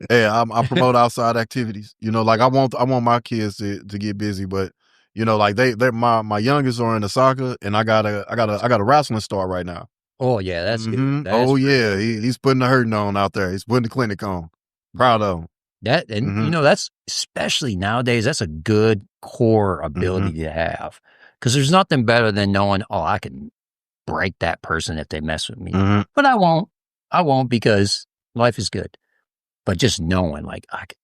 Hey, I promote outside activities. Like I want my kids to get busy, but like they're my youngest are into soccer, and I got a wrestling star right now. Oh yeah, that's good. Yeah, he's putting the hurting on out there. He's putting the clinic on. Proud of him. That and that's especially nowadays. That's a good core ability to have, because there's nothing better than knowing, oh, I can break that person if they mess with me, but I won't because life is good. But just knowing, like, I can.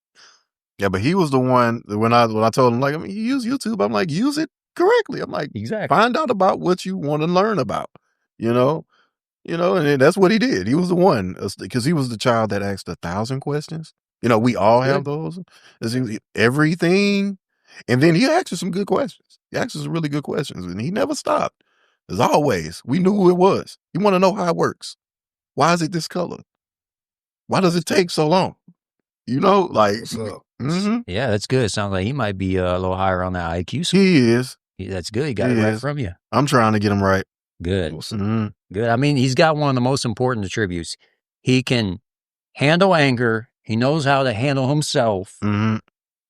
Yeah, but he was the one when I told him, like, I mean, you use YouTube. I'm like, use it correctly. I'm like, exactly. Find out about what you want to learn about. You know, and that's what he did. He was the one, because he was the child that asked 1,000 questions. You know, we all have those. Everything. And then he asked us some good questions. He asked us some really good questions, and he never stopped. As always, we knew who it was. You want to know how it works. Why is it this color? Why does it take so long? You know, like, Yeah, that's good. It sounds like he might be a little higher on the IQ scale. He is. That's good. He got it right from you. I'm trying to get him right. Good. Good. I mean, he's got one of the most important attributes. He can handle anger. He knows how to handle himself, and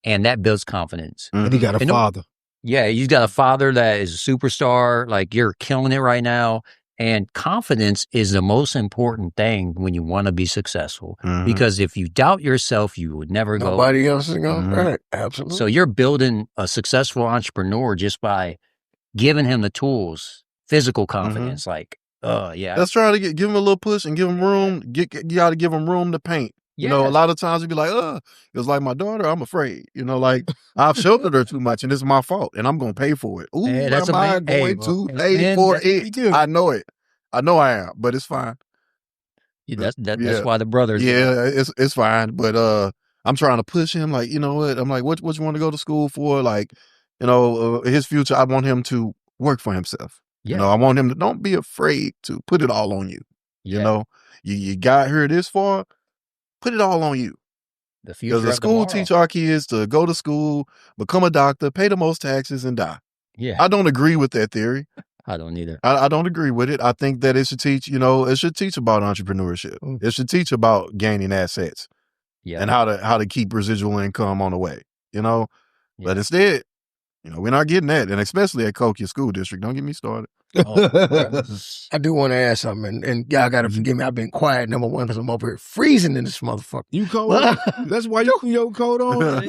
that builds confidence. And he got a father. Yeah, he's got a father that is a superstar. Like, you're killing it right now. And confidence is the most important thing when you want to be successful. Because if you doubt yourself, you would never go. Nobody else is going. Right. Absolutely. So you're building a successful entrepreneur just by giving him the tools, physical confidence. Like, let's try to give him a little push and give him room. You got to give him room to paint. You know, a lot of times you'd be like, it was like my daughter, I'm afraid. You know, like, I've sheltered her too much and it's my fault and I'm going to pay for it. Ooh, that's am I going to pay for it? I know it. I know I am, but it's fine. That's why the brothers. Yeah, it's fine. But I'm trying to push him, like, you know what? I'm like, what you want to go to school for? Like, you know, his future, I want him to work for himself. You know, I want him to, don't be afraid to put it all on you. You know, you got here this far. Put it all on you. The future. Because the school teach our kids to go to school, become a doctor, pay the most taxes, and die. Yeah. I don't agree with that theory. I don't either. I don't agree with it. I think that it should teach, it should teach about entrepreneurship. It should teach about gaining assets. And how to keep residual income on the way. But instead, we're not getting that. And especially at Cahokia School District. Don't get me started. I do want to ask something, and y'all got to forgive me. I've been quiet, number one, because I'm over here freezing in this motherfucker. You cold? That's why you your coat on?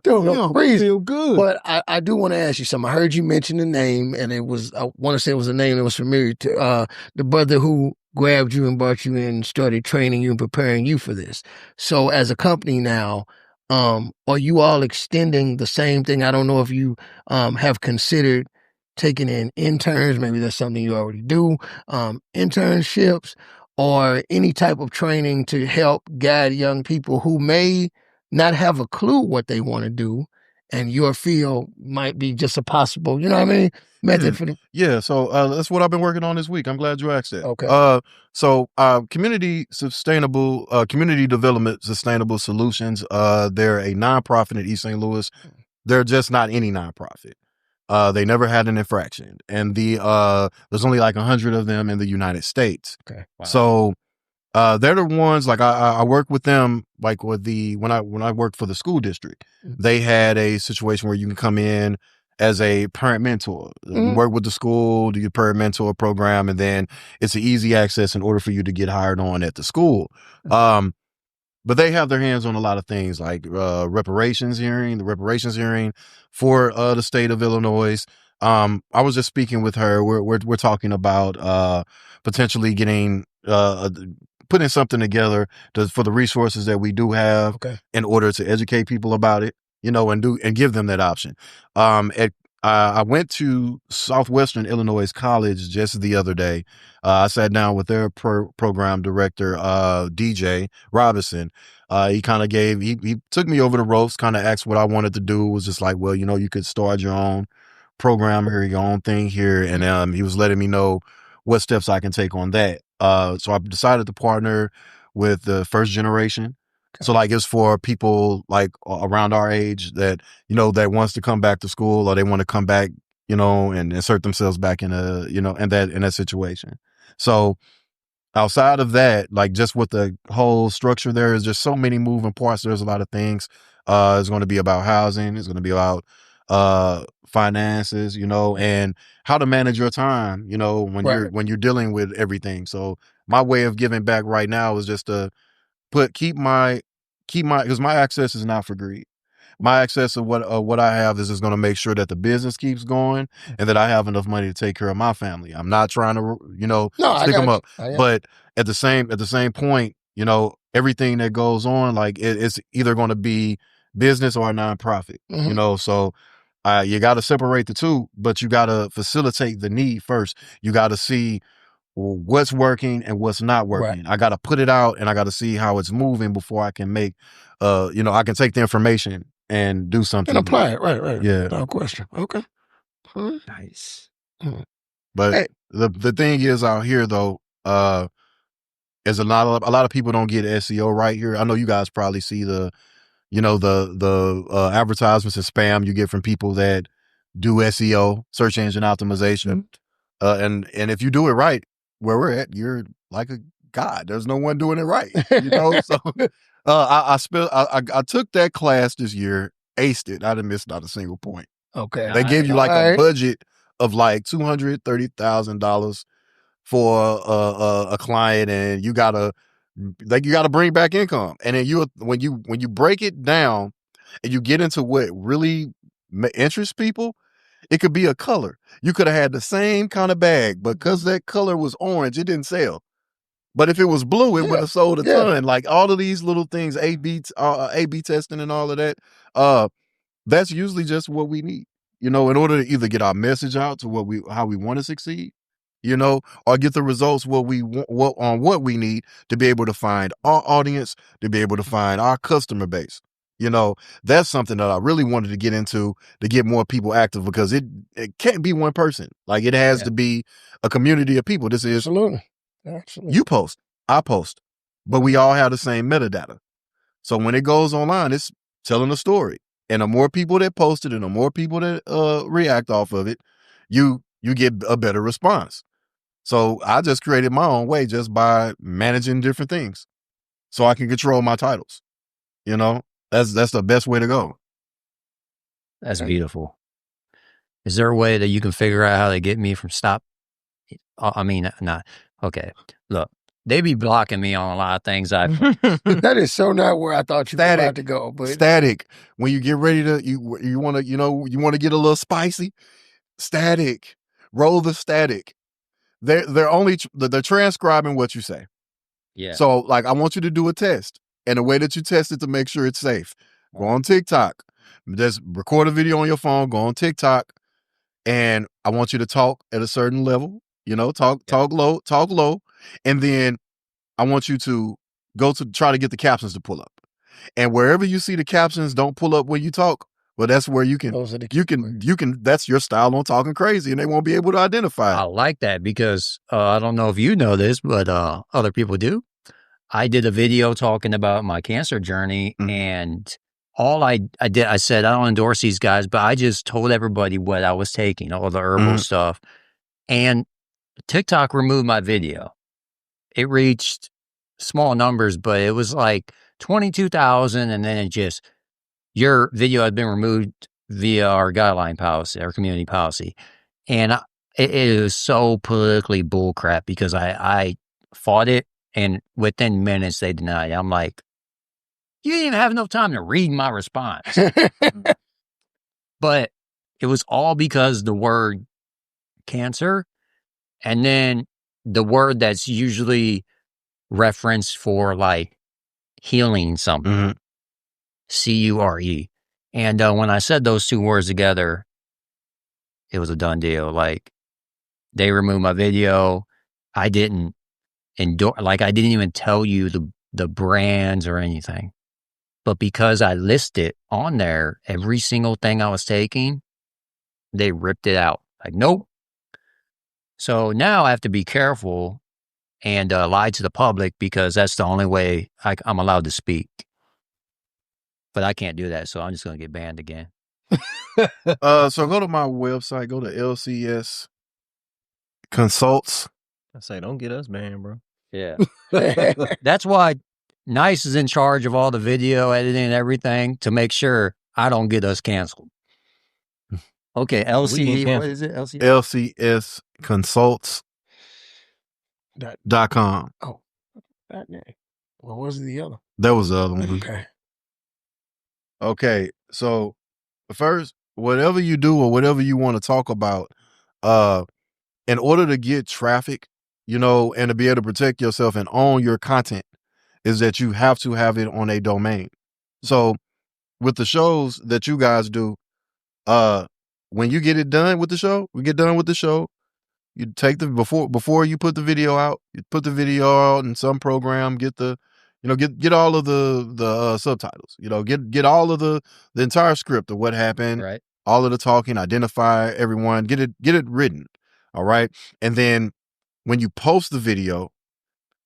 Dude, I'm freezing. Feel good. But I do want to ask you something. I heard you mention the name, and I want to say it was a name that was familiar to the brother who grabbed you and brought you in and started training you and preparing you for this. So as a company now, are you all extending the same thing? I don't know if you have considered taking in interns, maybe that's something you already do, internships, or any type of training to help guide young people who may not have a clue what they want to do, and your field might be just a possible, method for them. Yeah, so that's what I've been working on this week. I'm glad you asked that. Okay. So community development sustainable solutions, they're a nonprofit in East St. Louis. They're just not any nonprofit. They never had an infraction, and there's only like 100 of them in the United States. Okay. Wow. So they're the ones, like, I work with them, like with when I worked for the school district, they had a situation where you can come in as a parent mentor, work with the school, do your parent mentor program, and then it's an easy access in order for you to get hired on at the school. But they have their hands on a lot of things, like the reparations hearing for the state of Illinois. I was just speaking with her. We're talking about potentially getting putting something together for the resources that we do have in order to educate people about it, and give them that option. I went to Southwestern Illinois College just the other day. I sat down with their program director, DJ Robinson. He kind of he took me over the ropes, kind of asked what I wanted to do. It was just like, well, you could start your own program here, your own thing here. And he was letting me know what steps I can take on that. So I decided to partner with the first generation. So like it's for people like around our age that, that wants to come back to school, or they want to come back, and insert themselves back in in that situation. So outside of that, like just with the whole structure, there is just so many moving parts. There's a lot of things. It's going to be about housing. It's going to be about finances, and how to manage your time, when you're dealing with everything. So my way of giving back right now is just to keep my because my access is not for greed. My access of what I have is just going to make sure that the business keeps going and that I have enough money to take care of my family. I'm not trying to stick them up, but at the same point, everything that goes on, like it's either going to be business or a nonprofit. So you got to separate the two, but you got to facilitate the need first. You got to see what's working and what's not working. I got to put it out and I got to see how it's moving before I can make, I can take the information and do something. And apply it. Right. Yeah. No question. Okay. Nice. But Hey. the thing is out here though, is a lot of people don't get SEO right here. I know you guys probably see the advertisements and spam you get from people that do SEO, search engine optimization. And if you do it right, where we're at, you're like a god. There's no one doing it right. So I took that class this year, aced it. I didn't miss not a single point. Okay. They gave you like a budget of like $230,000 for a client, and you gotta bring back income. And then when you break it down and you get into what really interests people, it could be a color. You could have had the same kind of bag, but because that color was orange, it didn't sell. But if it was blue, it would have sold a ton. Like all of these little things, A/B testing and all of that. That's usually just what we need, in order to either get our message out to how we want to succeed, or get the results what we need to be able to find our audience, to be able to find our customer base. That's something that I really wanted to get into to get more people active, because it can't be one person. Like it has to be a community of people. This is Absolutely. You post, I post, but we all have the same metadata. So when it goes online, it's telling a story. And the more people that post it and the more people that react off of it, you get a better response. So I just created my own way just by managing different things so I can control my titles. That's the best way to go. That's beautiful. Is there a way that you can figure out how to get me from stop? I mean, not. Okay. Look, they be blocking me on a lot of things. That is so not where I thought you were about to go. But static. When you get ready to, you want to, you want to get a little spicy. Static. Roll the static. They're transcribing what you say. Yeah. So like, I want you to do a test, and the way that you test it to make sure it's safe, go on TikTok, just record a video on your phone, go on TikTok, and I want you to talk at a certain level, talk low. And then I want you to go to try to get the captions to pull up, and wherever you see the captions don't pull up when you talk, well, that's where you can, that's your style on talking crazy, and they won't be able to identify it. I like that because I don't know if you know this, but other people do. I did a video talking about my cancer journey, and all I did, I said, I don't endorse these guys, but I just told everybody what I was taking, all the herbal stuff. And TikTok removed my video. It reached small numbers, but it was like 22,000. And then your video had been removed via our guideline policy, our community policy. And it is so politically bullcrap because I fought it, and within minutes they denied it. I'm like, you didn't even have enough time to read my response. But it was all because the word cancer, and then the word that's usually referenced for like healing something, CURE. And when I said those two words together, it was a done deal. Like, they removed my video. I didn't endorse, like, I didn't even tell you the brands or anything. But because I listed on there every single thing I was taking, they ripped it out. Like, nope. So now I have to be careful and lie to the public, because that's the only way I'm allowed to speak. But I can't do that, so I'm just going to get banned again. So go to my website, go to LCS Consults. I say, don't get us banned, bro. Yeah. That's why Nice is in charge of all the video editing and everything to make sure I don't get us canceled. Okay, LCE, what is it? LCS Consults.com. Oh, that name. What was the other? That was the other one. Okay. Okay, so first, whatever you do or whatever you want to talk about, in order to get traffic, and to be able to protect yourself and own your content, is that you have to have it on a domain. So with the shows that you guys do, when you get it done with the show, You take the before you put the video out. You put the video out in some program. Get the, get all of the subtitles. Get all of the entire script of what happened. Right. All of the talking. Identify everyone. Get it written. All right. And then when you post the video,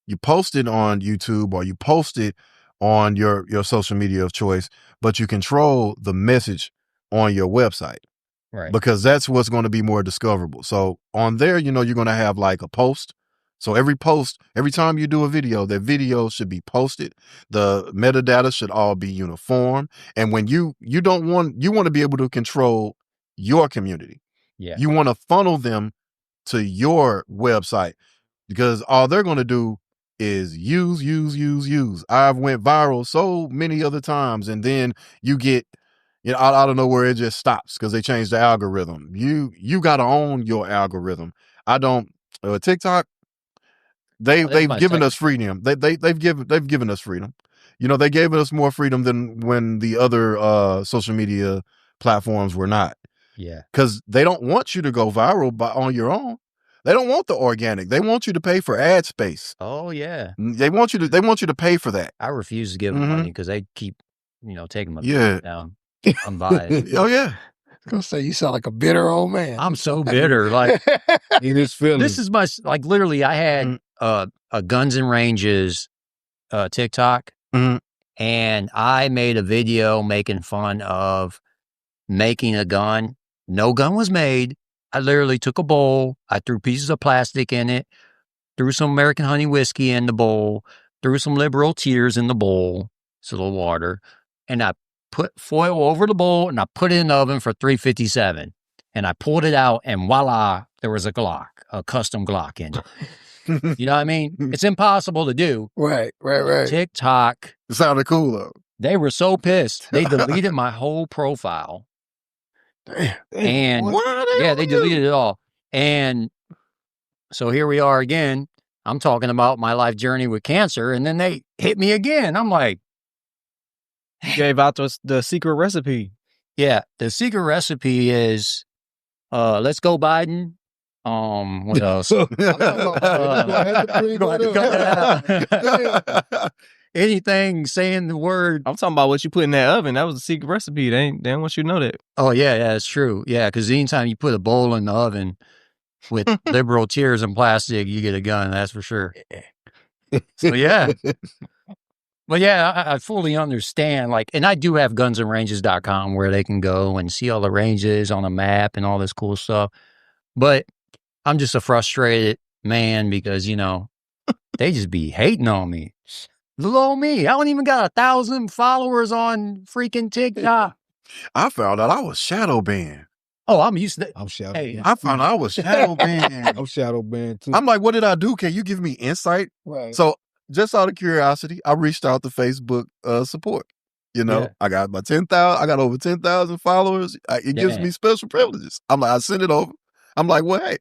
you post it on YouTube or you post it on your social media of choice, but you control the message on your website. Right. Because that's what's going to be more discoverable. So on there, you're going to have like a post. So every time you do a video, that video should be posted. The metadata should all be uniform. And when you want to be able to control your community. Yeah. You want to funnel them to your website, because all they're going to do is use. I've went viral so many other times, and then you get, I don't know where it just stops because they changed the algorithm. You got to own your algorithm. I don't. TikTok, they've given us freedom. They've given us freedom. They gave us more freedom than when the other social media platforms were not. Yeah. Because they don't want you to go viral on your own. They don't want the organic. They want you to pay for ad space. Oh yeah. They want you to pay for that. I refuse to give them money because they keep, taking my Yeah. down. I'm biased. Oh yeah. I was gonna say you sound like a bitter old man. I'm so bitter. Like In his feelings. this is my literally. I had a Guns and Ranges TikTok, and I made a video making fun of making a gun. No gun was made. I literally took a bowl. I threw pieces of plastic in it, threw some American honey whiskey in the bowl, threw some liberal tears in the bowl, it's a little water, and I put foil over the bowl and I put it in the oven for 357. And I pulled it out, and voila, there was a Glock, a custom Glock in it. You know what I mean? It's impossible to do. Right. It TikTok, sounded cool though. they were so pissed. They deleted my whole profile. And yeah, they deleted it all. And so here we are again. I'm talking about my life journey with cancer, and then they hit me again. I'm like, You gave out the secret recipe. yeah, the secret recipe is let's go Biden. What else? Anything saying the word. I'm talking about what you put in that oven. That was a secret recipe. They don't want you to know that. Oh yeah, it's true. Yeah, because anytime you put a bowl in the oven with liberal tears and plastic, you get a gun. That's for sure. So yeah, but yeah, I fully understand. Like, and I do have gunsandranges.com where they can go and see all the ranges on a map and all this cool stuff. But I'm just a frustrated man because they just be hating on me. Little old me. I don't even got 1,000 followers on freaking TikTok. I found out I was shadow banned. Oh, I'm used to that. I'm shadow. Hey, I found out I was shadow banned. I'm shadow banned too. I'm like, what did I do? Can you give me insight? Right. So just out of curiosity, I reached out to Facebook support. Yeah. I got my 10,000. I got over 10,000 followers. It gives me special privileges. I'm like, I sent it over. I'm like, well, hey,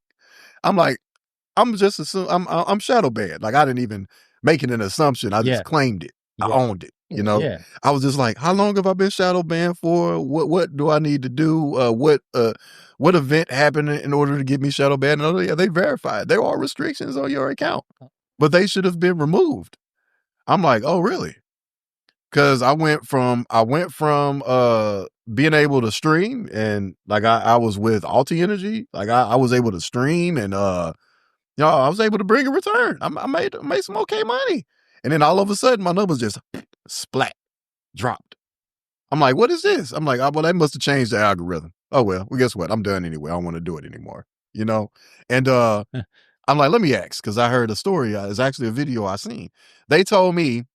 I'm just assuming I'm shadow banned. Like I didn't even make it an assumption. I just claimed it. I owned it. Yeah. I was just like, how long have I been shadow banned for? What do I need to do? What event happened in order to get me shadow banned? And they verified there are restrictions on your account, but they should have been removed. I'm like, oh really? Because I went from being able to stream, and like I was with Alti Energy, like I was able to stream, and I was able to bring a return. I made some okay money, and then all of a sudden my numbers just splat dropped. I'm like, what is this? I'm like, well, they must have changed the algorithm. Oh well, guess what? I'm done anyway. I don't want to do it anymore. And I'm like, let me ask, because I heard a story. It's actually a video I seen. They told me,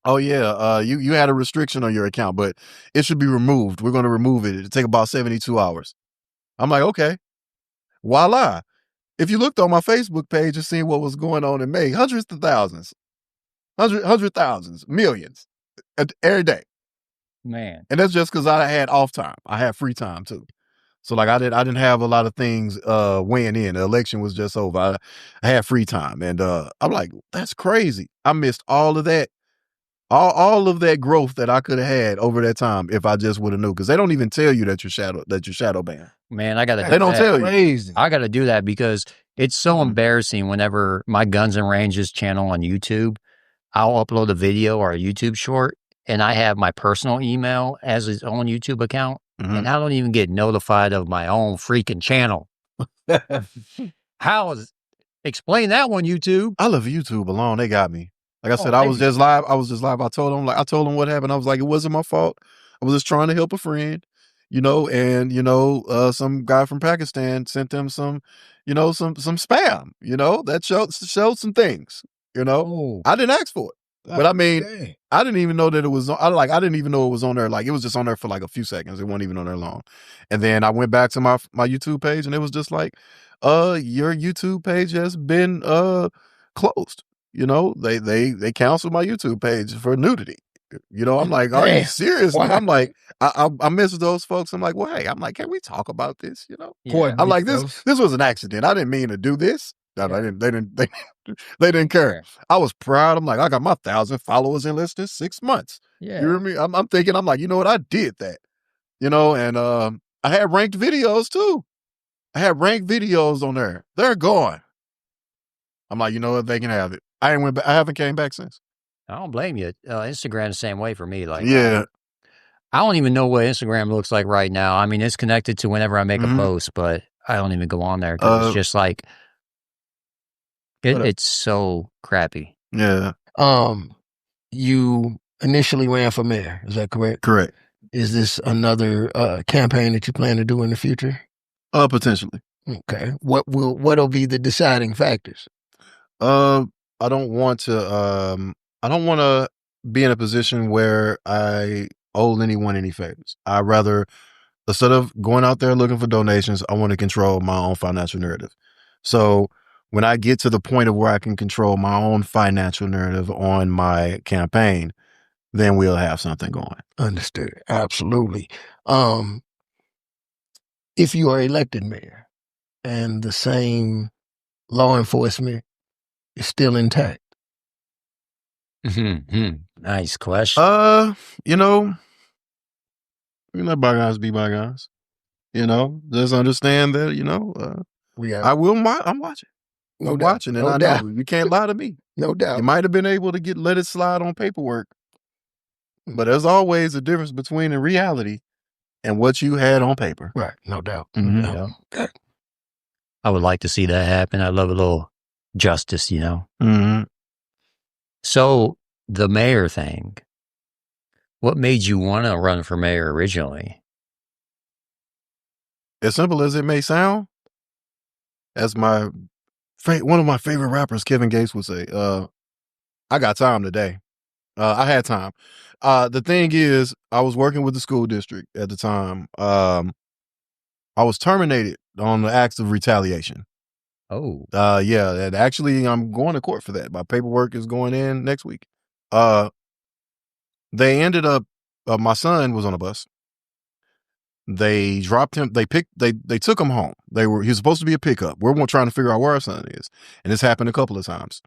oh yeah, you had a restriction on your account, but it should be removed. We're going to remove it. It'll take about 72 hours. I'm like, okay. Voila. If you looked on my Facebook page and seen what was going on in May, hundreds of thousands, hundred thousands, millions every day. Man. And that's just because I had off time. I had free time too. So like I didn't have a lot of things weighing in. The election was just over. I had free time, and I'm like, that's crazy. I missed all of that. All of that growth that I could have had over that time if I just would have knew, because they don't even tell you that you're shadow banned. Man, I gotta. They don't tell you. Crazy. I gotta do that because It's so embarrassing whenever my Guns and Ranges channel on YouTube, I'll upload a video or a YouTube short, and I have my personal email as its own YouTube account, and I don't even get notified of my own freaking channel. Explain that one, YouTube. I love YouTube alone. They got me. Like I said, I was just live. I told them what happened. I was like, it wasn't my fault. I was just trying to help a friend, and some guy from Pakistan sent them some spam, that showed some things, I didn't ask for it. But I mean, dang. I didn't even know that it was I didn't even know it was on there. Like, it was just on there for like a few seconds. It wasn't even on there long. And then I went back to my YouTube page, and it was just like, your YouTube page has been closed. They canceled my YouTube page for nudity. I'm like, are you serious? Wow. I'm like, I miss those folks. I'm like, well, hey, can we talk about this? Yeah. I'm like, this was an accident. I didn't mean to do this. No, Yeah. they didn't care. Yeah. I was proud. I'm like, I got my 1,000 followers in less than 6 months. Yeah. You hear me? I'm thinking, I'm like, you know what? I did that. And I had ranked videos too. I had ranked videos on there. They're gone. I'm like, you know what? They can have it. I haven't came back since. I don't blame you. Instagram the same way for me. Like, Yeah. I don't even know what Instagram looks like right now. I mean, it's connected to whenever I make a post, but I don't even go on there because it's just like, it's so crappy. Yeah. You initially ran for mayor. Is that correct? Correct. Is this another campaign that you plan to do in the future? Potentially. Okay. What'll be the deciding factors? I don't want to be in a position where I owe anyone any favors. I'd rather, instead of going out there looking for donations, I want to control my own financial narrative. So when I get to the point of where I can control my own financial narrative on my campaign, then we'll have something going. Understood. Absolutely. If you are elected mayor and the same law enforcement is still intact. Nice question. Let bygones be bygones. Just understand that, I'm watching. No I'm doubt. watching, and No I doubt. know you can't lie to me. No doubt. You might have been able to let it slide on paperwork, but there's always a difference between the reality and what you had on paper. Right. No doubt. Mhm. Okay. I would like to see that happen. I love a little justice, Mm-hmm. So the mayor thing, what made you want to run for mayor originally? As simple as it may sound, as one of my favorite rappers, Kevin Gates, would say, I got time today. I had time. The thing is, I was working with the school district at the time. I was terminated on the acts of retaliation. Oh. Yeah, and actually I'm going to court for that. My paperwork is going in next week. They ended up, my son was on a bus. They dropped him. They took him home. He was supposed to be a pickup. We're trying to figure out where our son is. And this happened a couple of times.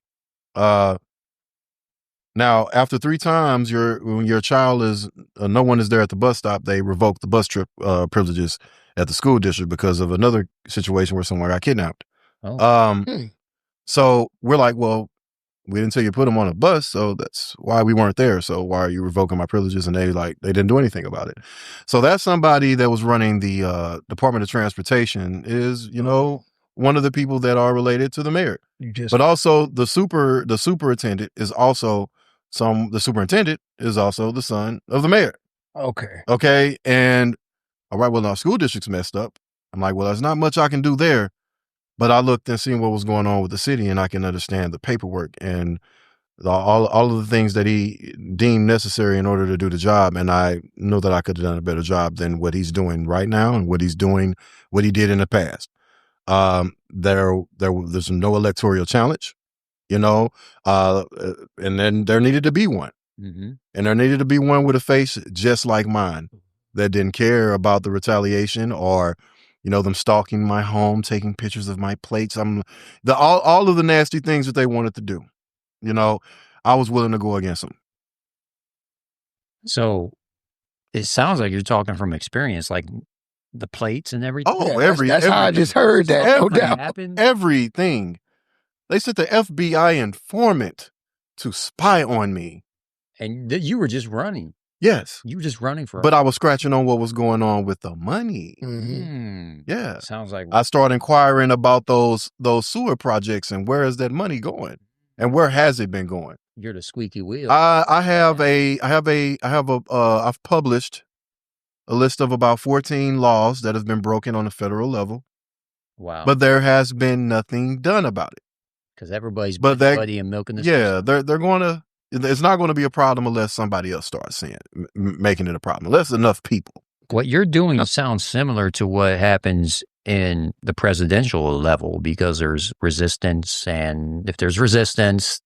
Now, after 3 times, when your child is, no one is there at the bus stop, they revoke the bus trip privileges at the school district because of another situation where someone got kidnapped. Oh. So we're like, well, we didn't tell you to put him on a bus, so that's why we weren't there. So why are you revoking my privileges? And they didn't do anything about it. So that's somebody that was running the Department of Transportation is, one of the people that are related to the mayor. But also the superintendent is also the superintendent is also the son of the mayor. Okay. Okay. And all right, well, our school district's messed up. I'm like, well, there's not much I can do there. But I looked and seen what was going on with the city, and I can understand the paperwork and all of the things that he deemed necessary in order to do the job. And I know that I could have done a better job than what he's doing right now and what he did in the past. There's no electoral challenge, and then there needed to be one. Mm-hmm. And there needed to be one with a face just like mine that didn't care about the retaliation or them stalking my home, taking pictures of my plates. All of the nasty things that they wanted to do. I was willing to go against them. So it sounds like you're talking from experience. Like the plates and everything? Oh, Yeah, that's how I just heard that. No Everything doubt. happened? everything. They sent the FBI informant to spy on me. And you were just running. Yes, You were just running for but I was scratching on what was going on with the money. Yeah, Sounds like I started inquiring about those sewer projects and where is that money going, and where has it been going? you're the squeaky wheel. I've published a list of about 14 laws that have been broken on the federal level, Wow. but there has been nothing done about it. Because everybody's But that- busybody and milking the Yeah, they're going to. It's not going to be a problem unless somebody else starts saying making it a problem. Unless enough people. What you're doing sounds similar to what happens in the presidential level, because there's resistance, and if there's resistance,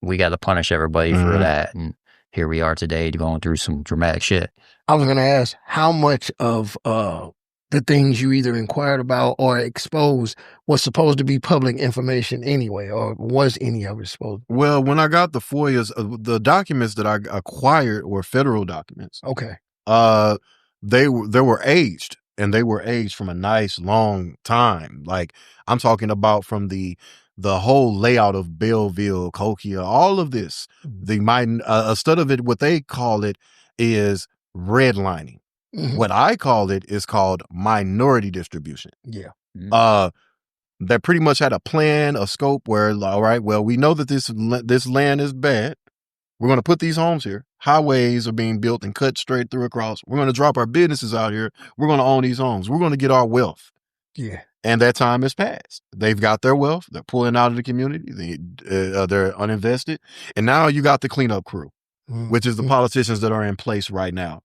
we got to punish everybody for that. And here we are today going through some dramatic shit. I was going to ask how much of the things you either inquired about or exposed was supposed to be public information anyway, or was any of it supposed? Well, when I got the FOIAs, the documents that I acquired were federal documents. Okay. They were aged, and they were aged from a nice long time. Like, I'm talking about from the whole layout of Belleville, Cahokia, all of this. Instead of it, what they call it is redlining. What I call it is called minority distribution. Yeah. That pretty much had a plan, a scope where, all right, well, we know that this land is bad. We're going to put these homes here. Highways are being built and cut straight through across. We're going to drop our businesses out here. We're going to own these homes. We're going to get our wealth. Yeah. And that time has passed. They've got their wealth. They're pulling out of the community. They're uninvested. And now you got the cleanup crew, which is the politicians that are in place right now.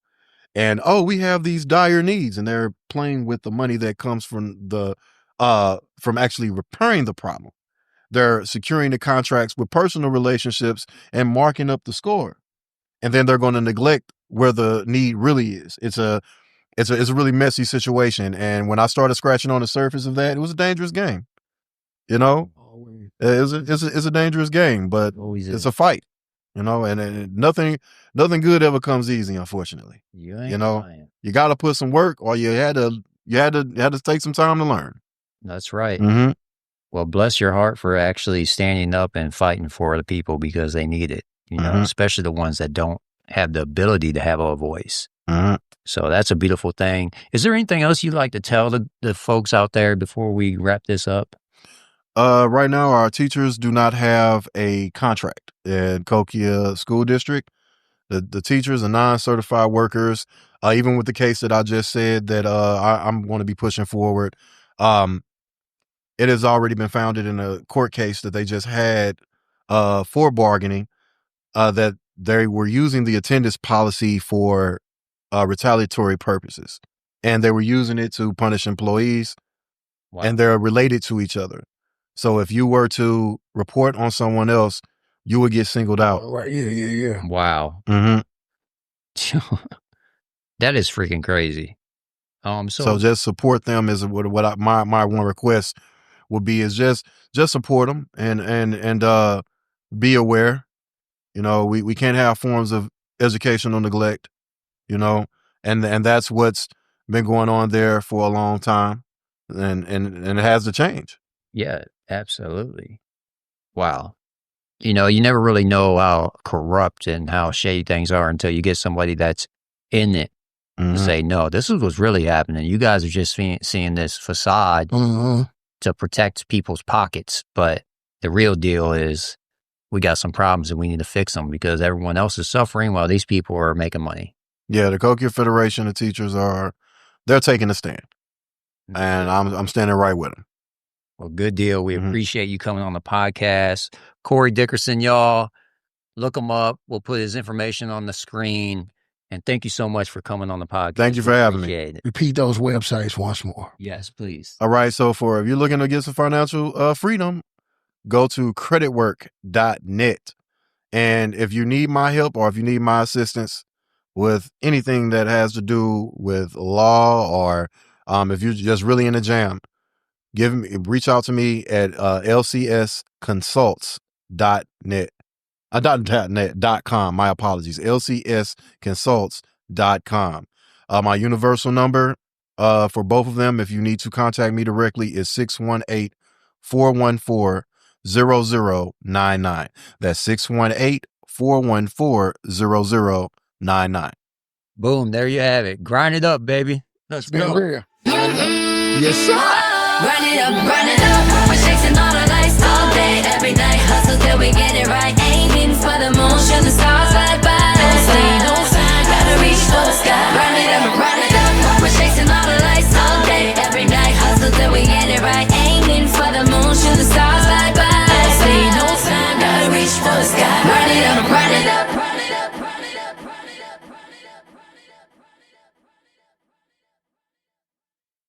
And, we have these dire needs, and they're playing with the money that comes from from actually repairing the problem. They're securing the contracts with personal relationships and marking up the score. And then they're going to neglect where the need really is. It's a really messy situation. And when I started scratching on the surface of that, it was a dangerous game. You know, it's a dangerous game, but it's a fight. You know, and nothing good ever comes easy, unfortunately. You know, you got to put some work, or you had to take some time to learn. That's right. Mm-hmm. Well, bless your heart for actually standing up and fighting for the people, because they need it. You know, especially the ones that don't have the ability to have a voice. So that's a beautiful thing. Is there anything else you'd like to tell the folks out there before we wrap this up? Right now, our teachers do not have a contract at Cahokia School District. The teachers are non-certified workers. Even with the case that I just said that I'm going to be pushing forward, it has already been founded in a court case that they just had for bargaining, that they were using the attendance policy for retaliatory purposes, and they were using it to punish employees. Wow. And they're related to each other. So if you were to report on someone else, you would get singled out. Right. Yeah. Wow. That is freaking crazy. So just support them is what my one request would be, is just support them and be aware. You know, we can't have forms of educational neglect, you know, and that's what's been going on there for a long time, and it has to change. Yeah, absolutely. Wow. You know, you never really know how corrupt and how shady things are until you get somebody that's in it to say, no, this is what's really happening. You guys are just seeing this facade to protect people's pockets. But the real deal is we got some problems and we need to fix them, because everyone else is suffering while these people are making money. Yeah, the Cahokia Federation of Teachers they're taking a stand. And I'm standing right with them. Well, good deal. We appreciate you coming on the podcast. Corey Dickerson, y'all. Look him up. We'll put his information on the screen. And thank you so much for coming on the podcast. Thank you for having me. Repeat those websites once more. Yes, please. All right. So if you're looking to get some financial freedom, go to creditwork.net. And if you need my help, or if you need my assistance with anything that has to do with law, or if you're just really in a jam, reach out to me at LCS Consults.net. .com. My apologies. LCS Consults.com. My universal number, for both of them, if you need to contact me directly, is 618-414-0099. That's 618-414-0099. Boom, there you have it. Grind it up, baby. Let's Been go. real. Yes, sir. Run it up, we're chasing all the lights all day, every night. Hustle till we get it right. Aiming for the moon, shoot the stars right by. Don't sleep, don't sign, gotta reach for the sky.